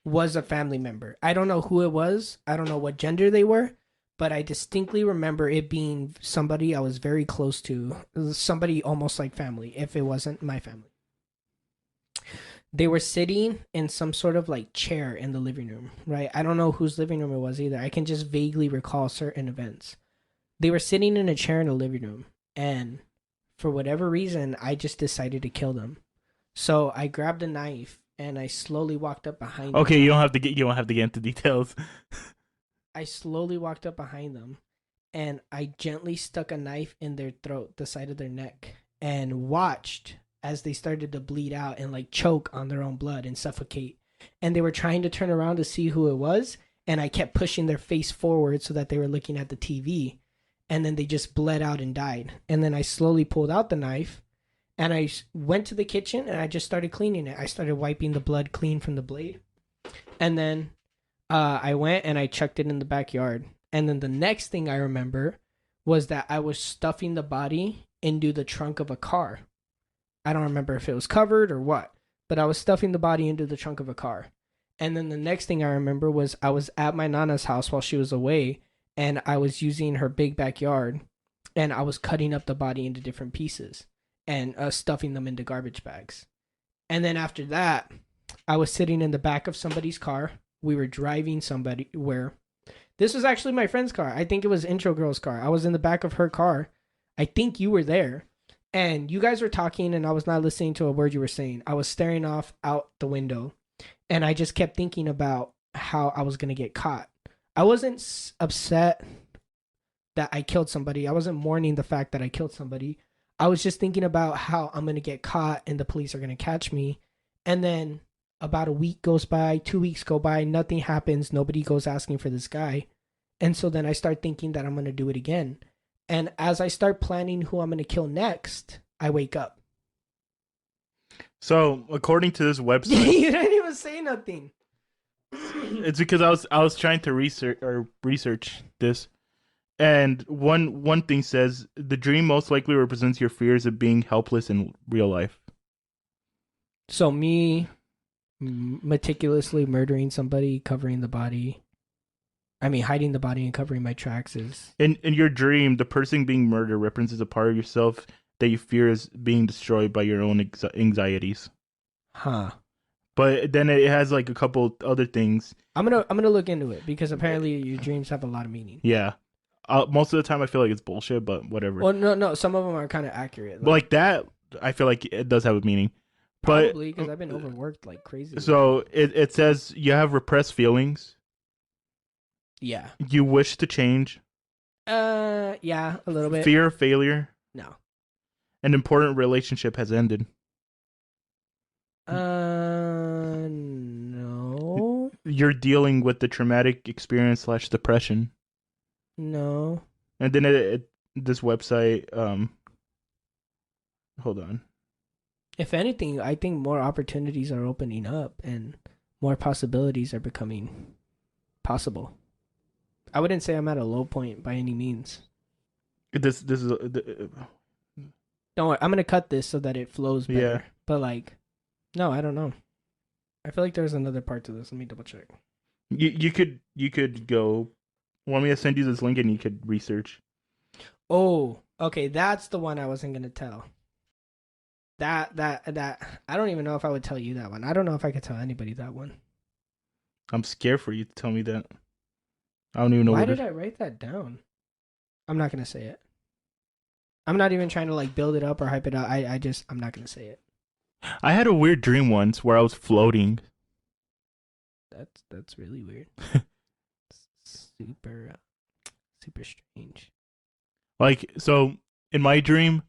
was a family member. I don't know who it was. I don't know what gender they were, but I distinctly remember it being somebody I was very close to, somebody almost like family, if it wasn't my family. They were sitting in some sort of like chair in the living room, right? I don't know whose living room it was either. I can just vaguely recall certain events. They were sitting in a chair in the living room, and for whatever reason, I just decided to kill them. So I grabbed a knife and I slowly walked up behind them. Okay, you don't have to get into details. I slowly walked up behind them and I gently stuck a knife in their throat, the side of their neck, and watched as they started to bleed out and like choke on their own blood and suffocate. And they were trying to turn around to see who it was, and I kept pushing their face forward so that they were looking at the TV. And then they just bled out and died. And then I slowly pulled out the knife and I went to the kitchen and I just started cleaning it. I started wiping the blood clean from the blade. And then I went and I chucked it in the backyard. And then the next thing I remember was that I was stuffing the body into the trunk of a car. I don't remember if it was covered or what, but I was stuffing the body into the trunk of a car. And then the next thing I remember was I was at my Nana's house while she was away, and I was using her big backyard, and I was cutting up the body into different pieces and stuffing them into garbage bags. And then after that, I was sitting in the back of somebody's car. We were driving somebody where this was actually my friend's car. I think it was Intro Girl's car. I was in the back of her car. I think you were there. And you guys were talking, and I was not listening to a word you were saying. I was staring off out the window, and I just kept thinking about how I was going to get caught. I wasn't upset that I killed somebody. I wasn't mourning the fact that I killed somebody. I was just thinking about how I'm going to get caught and the police are going to catch me. And then about a week goes by, 2 weeks go by, nothing happens. Nobody goes asking for this guy. And so then I start thinking that I'm going to do it again. And as I start planning who I'm going to kill next, I wake up. So, according to this website, You didn't even say nothing. it's because I was trying to research this, and one thing says the dream most likely represents your fears of being helpless in real life. So me meticulously murdering somebody, covering the body. I mean, hiding the body and covering my tracks is... In your dream, the person being murdered represents a part of yourself that you fear is being destroyed by your own anxieties. Huh. But then it has like a couple other things. I'm gonna look into it because apparently your dreams have a lot of meaning. Yeah. Most of the time I feel like it's bullshit, but whatever. Well, no, some of them are kind of accurate. But like that, I feel like it does have a meaning. Probably because I've been overworked like crazy. So it says you have repressed feelings. Yeah. You wish to change. Yeah, a little bit. Fear of failure. No. An important relationship has ended. No. You're dealing with the traumatic experience / depression. No. And then this website, hold on. If anything, I think more opportunities are opening up and more possibilities are becoming possible. I wouldn't say I'm at a low point by any means. This is Don't worry, I'm gonna cut this so that it flows better. Yeah. But like, no, I don't know. I feel like there's another part to this. Let me double check. you could go. Want me to send you this link and you could research? Oh, okay, that's the one I wasn't gonna tell. That I don't even know if I would tell you that one. I don't know if I could tell anybody that one. I'm scared for you to tell me that. I don't even know. Why did I write that down? I'm not gonna say it. I'm not even trying to like build it up or hype it up. I'm not gonna say it. I had a weird dream once where I was floating. That's really weird. Super strange. Like, so in my dream,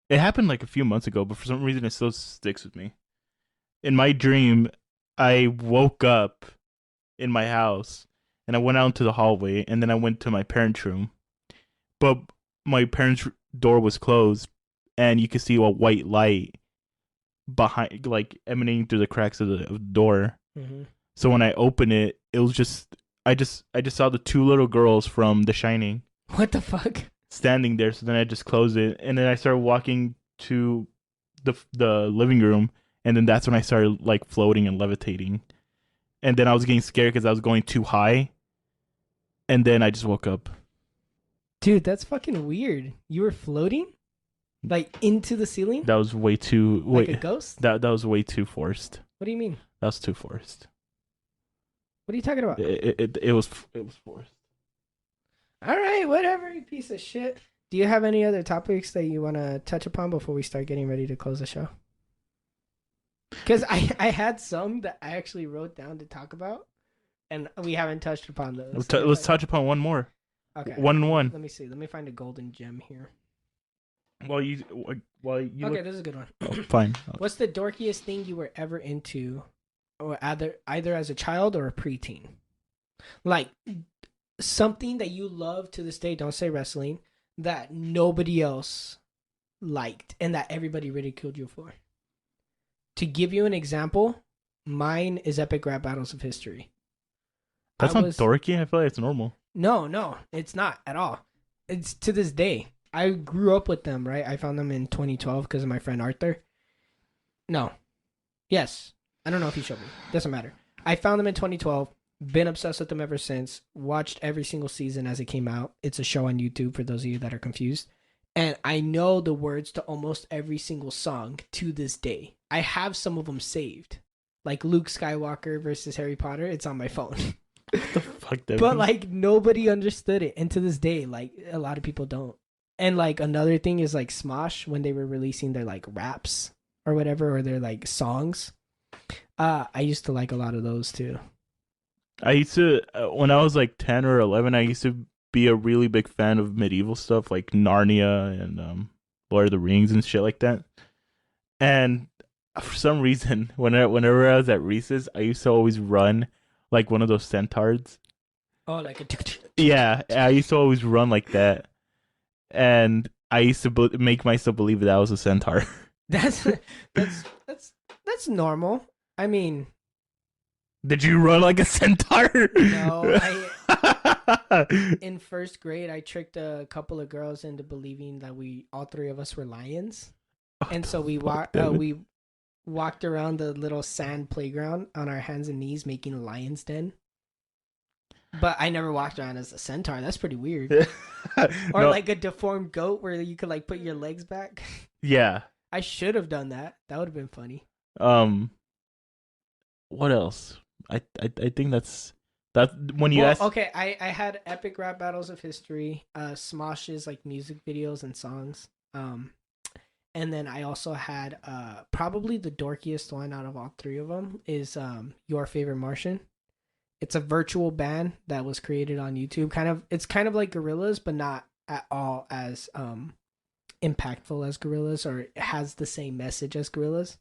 it happened like a few months ago, but for some reason it still sticks with me. In my dream, I woke up in my house and I went out into the hallway, and then I went to my parents' room, but my parents' door was closed, and you could see a white light behind, like emanating through the cracks of the door. Mm-hmm. So when I opened it, it was just I just saw the two little girls from The Shining What the fuck? standing there. So then I just closed it, and then I started walking to the living room, and then that's when I started like floating and levitating, and then I was getting scared because I was going too high, and then I just woke up. Dude, that's fucking weird. You were floating? Like into the ceiling? That was way too Like a ghost? That was way too forced. What do you mean? That was too forced. What are you talking about? It was forced. All right, whatever, you piece of shit. Do you have any other topics that you want to touch upon before we start getting ready to close the show? Because I had some that I actually wrote down to talk about, and we haven't touched upon those. Let's touch upon one more. Okay. 1 and 1. Let me see. Let me find a golden gem here. While you Okay, this is a good one. fine. What's the dorkiest thing you were ever into, or either as a child or a preteen? Like something that you love to this day. Don't say wrestling. That nobody else liked and that everybody ridiculed you for. To give you an example, mine is Epic Rap Battles of History. That's not dorky. I feel like it's normal. No, it's not at all. It's to this day. I grew up with them, right? I found them in 2012 because of my friend Arthur. No. Yes. I don't know if he showed me. Doesn't matter. I found them in 2012. Been obsessed with them ever since. Watched every single season as it came out. It's a show on YouTube for those of you that are confused. And I know the words to almost every single song to this day. I have some of them saved. Like Luke Skywalker versus Harry Potter. It's on my phone. What the fuck, Devyn? But like nobody understood it. And to this day, like a lot of people don't. And like another thing is like Smosh, when they were releasing their like raps or whatever, or their like songs. I used to like a lot of those too. I used to, when I was like 10 or 11, I used to be a really big fan of medieval stuff like Narnia and Lord of the Rings and shit like that. And for some reason, whenever I was at recess, I used to always run like one of those centaurs. Oh, like a Yeah, I used to always run like that. And I used to make myself believe that I was a centaur. That's normal. I mean, did you run like a centaur? no. In first grade, I tricked a couple of girls into believing that all three of us were lions, and so we walked around the little sand playground on our hands and knees, making a lion's den. But I never walked around as a centaur. That's pretty weird. Or No. like a deformed goat where you could like put your legs back. Yeah. I should have done that. That would have been funny. What else? I think that's when you ask. Okay, I had Epic Rap Battles of History, Smosh's like music videos and songs. And then I also had probably the dorkiest one out of all three of them is Your Favorite Martian. It's a virtual band that was created on YouTube. It's kind of like Gorillaz, but not at all as impactful as Gorillaz, or it has the same message as Gorillaz.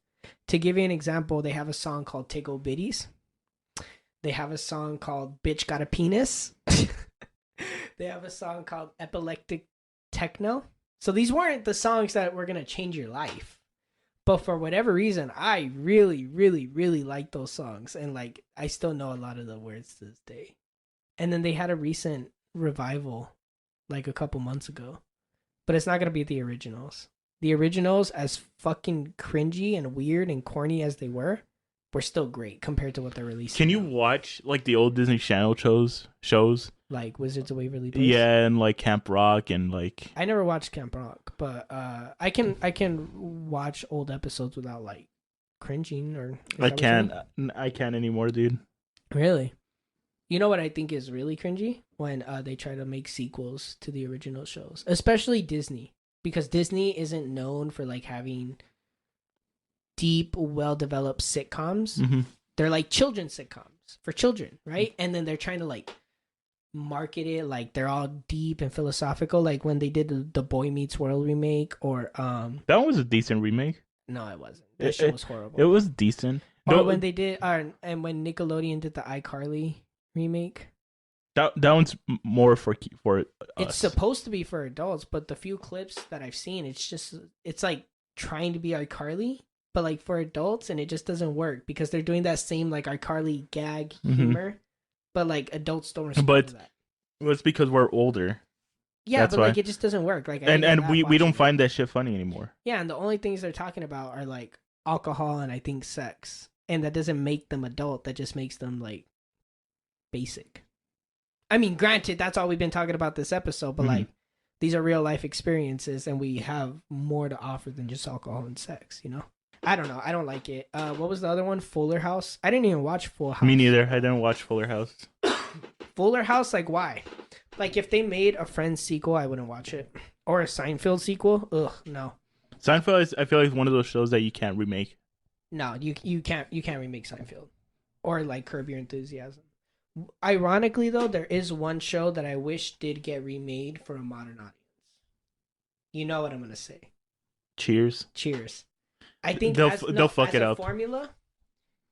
To give you an example, they have a song called Tickle Bitties. They have a song called Bitch Got a Penis. They have a song called Epileptic Techno. So these weren't the songs that were going to change your life. But for whatever reason, I really, really, really like those songs. And like, I still know a lot of the words to this day. And then they had a recent revival like a couple months ago. But it's not going to be the originals. The originals, as fucking cringy and weird and corny as they were still great compared to what they're releasing. Can you watch like the old Disney Channel shows? Like Wizards of Waverly Place? Yeah, and like Camp Rock and like. I never watched Camp Rock, but I can watch old episodes without like cringing or. I can't anymore, dude. Really? You know what I think is really cringy? When they try to make sequels to the original shows, especially Disney, because Disney isn't known for like having deep, well-developed sitcoms. Mm-hmm. They're like children's sitcoms for children, right? And then they're trying to like market it like they're all deep and philosophical, like when they did the Boy Meets World remake, or that one was a decent remake. No, it wasn't. That shit was horrible. It was decent. Or when they did, and when Nickelodeon did the iCarly remake. That one's more for us. It's supposed to be for adults, but the few clips that I've seen, it's like trying to be iCarly, but like for adults, and it just doesn't work because they're doing that same like iCarly gag humor, but like adults don't respond to that. Well, it's because we're older. Yeah, That's but why. like it just doesn't work. Like And we don't find that shit funny anymore. Yeah, and the only things they're talking about are like alcohol and I think sex, and that doesn't make them adult. That just makes them like basic. I mean, granted, that's all we've been talking about this episode, but like these are real life experiences, and we have more to offer than just alcohol and sex. You know, I don't know. I don't like it. What was the other one? Fuller House. I didn't even watch Full House. Me neither. I didn't watch Fuller House. Fuller House, like why? Like if they made a Friends sequel, I wouldn't watch it, or a Seinfeld sequel. Ugh, no. Seinfeld is, I feel like, one of those shows that you can't remake. No, you can't remake Seinfeld, or like Curb Your Enthusiasm. Ironically, though, there is one show that I wish did get remade for a modern audience. You know what I'm gonna say? Cheers. I think they'll fuck it up. Formula,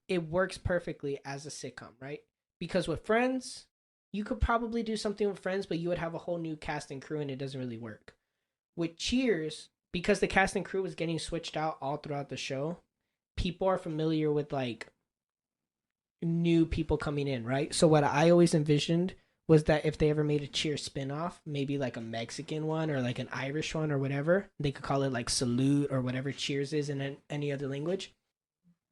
it works perfectly as a sitcom, right? Because with Friends, you could probably do something with Friends, but you would have a whole new cast and crew, and it doesn't really work. With Cheers, because the cast and crew was getting switched out all throughout the show, people are familiar with like new people coming in, right? So what I always envisioned was that if they ever made a Cheers spin-off, maybe like a Mexican one or like an Irish one or whatever, they could call it like Salute or whatever Cheers is in any other language.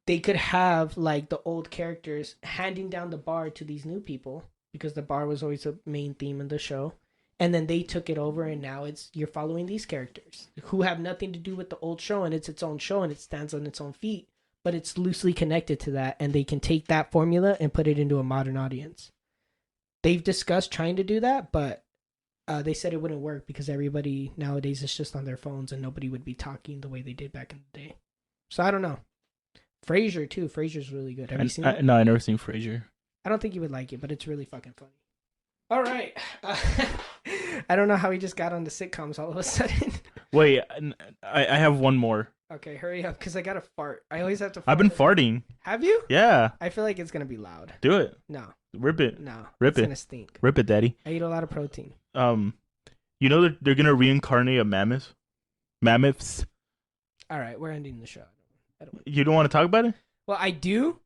They could have like the old characters handing down the bar to these new people, because the bar was always a main theme in the show. And then they took it over, and now you're following these characters who have nothing to do with the old show, and it's its own show and it stands on its own feet, but it's loosely connected to that, and they can take that formula and put it into a modern audience. They've discussed trying to do that, but they said it wouldn't work because everybody nowadays is just on their phones and nobody would be talking the way they did back in the day. So I don't know. Frasier too. Frasier's really good. Have you seen it? No, I never seen Frasier. I don't think you would like it, but it's really fucking funny. All right. I don't know how we just got on the sitcoms all of a sudden. Wait, I have one more. Okay, hurry up, because I got to fart. I always have to fart. I've been farting. Have you? Yeah. I feel like it's going to be loud. Do it. No. Rip it. No. Rip it's it. It's going to stink. Rip it, daddy. I eat a lot of protein. You know that they're going to reincarnate a mammoth? Mammoths? All right, we're ending the show. You don't want to talk about it? Well, I do,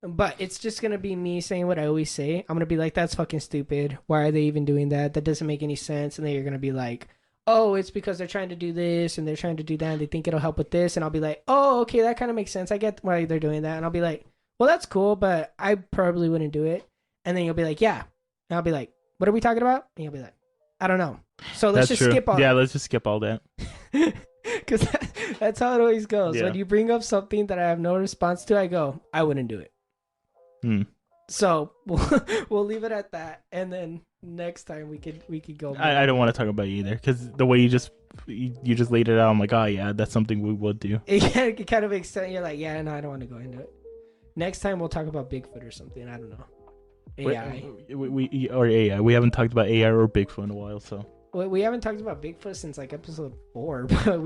but it's just going to be me saying what I always say. I'm going to be like, that's fucking stupid. Why are they even doing that? That doesn't make any sense. And then you're going to be like, oh, it's because they're trying to do this and they're trying to do that and they think it'll help with this. And I'll be like, oh, okay, that kind of makes sense. I get why they're doing that. And I'll be like, well, that's cool, but I probably wouldn't do it. And then you'll be like, yeah. And I'll be like, what are we talking about? And you'll be like, I don't know. So let's just skip all that. Yeah, let's just skip all that. Because that's how it always goes. Yeah. When you bring up something that I have no response to, I go, I wouldn't do it. So we'll leave it at that. And then next time we could go. I don't want to talk about it either, because the way you just laid it out, I'm like, oh yeah, that's something we would do. It kind of makes sense. You're like, yeah, no, I don't want to go into it. Next time we'll talk about Bigfoot or something. I don't know. AI. Or AI. We haven't talked about AI or Bigfoot in a while, so. We haven't talked about Bigfoot since like episode 4, but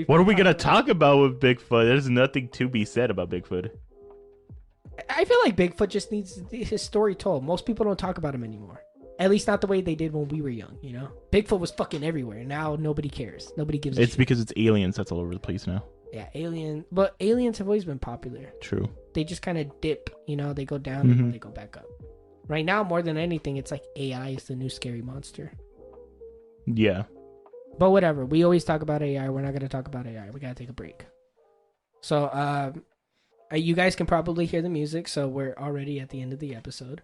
what are we gonna talk about with Bigfoot? There's nothing to be said about Bigfoot. I feel like Bigfoot just needs his story told. Most people don't talk about him anymore. At least not the way they did when we were young, you know? Bigfoot was fucking everywhere. Now nobody cares. Nobody gives a shit. It's because it's aliens that's all over the place now. Yeah, but aliens have always been popular. True. They just kind of dip, you know? They go down and then they go back up. Right now, more than anything, it's like AI is the new scary monster. Yeah. But whatever. We always talk about AI. We're not going to talk about AI. We got to take a break. So, you guys can probably hear the music, so we're already at the end of the episode.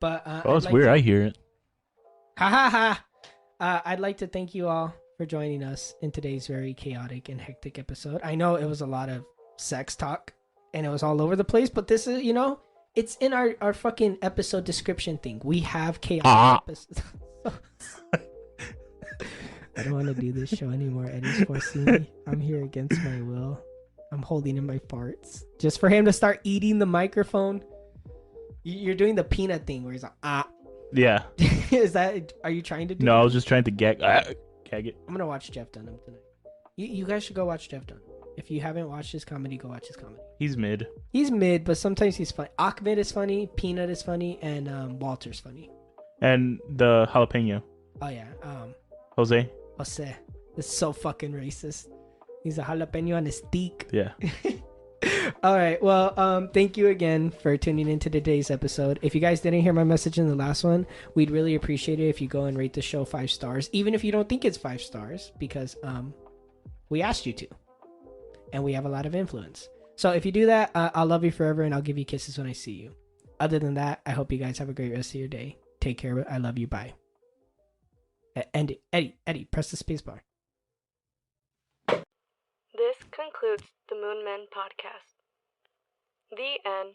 But oh, it's weird. I hear it. Ha ha ha! I'd like to thank you all for joining us in today's very chaotic and hectic episode. I know it was a lot of sex talk, and it was all over the place, but this is, you know, it's in our fucking episode description thing. We have chaotic episodes. I don't want to do this show anymore. Eddie's forcing me. I'm here against my will. I'm holding in my farts just for him to start eating the microphone. You're doing the peanut thing where he's like, ah. Yeah. Are you trying to do No, that? I was just trying to gag it. I'm going to watch Jeff Dunham tonight. You guys should go watch Jeff Dunham. If you haven't watched his comedy, go watch his comedy. He's mid. He's mid, but sometimes he's funny. Ahmed is funny, Peanut is funny, and Walter's funny. And the jalapeno. Oh yeah. Jose. Jose. It's so fucking racist. He's a jalapeno on a steak. Yeah. All right. Well, thank you again for tuning into today's episode. If you guys didn't hear my message in the last one, we'd really appreciate it if you go and rate the show 5 stars, even if you don't think it's 5 stars, because we asked you to, and we have a lot of influence. So if you do that, I'll love you forever, and I'll give you kisses when I see you. Other than that, I hope you guys have a great rest of your day. Take care. I love you. Bye. And Eddie, press the space bar. This concludes the Moon Men podcast. The end.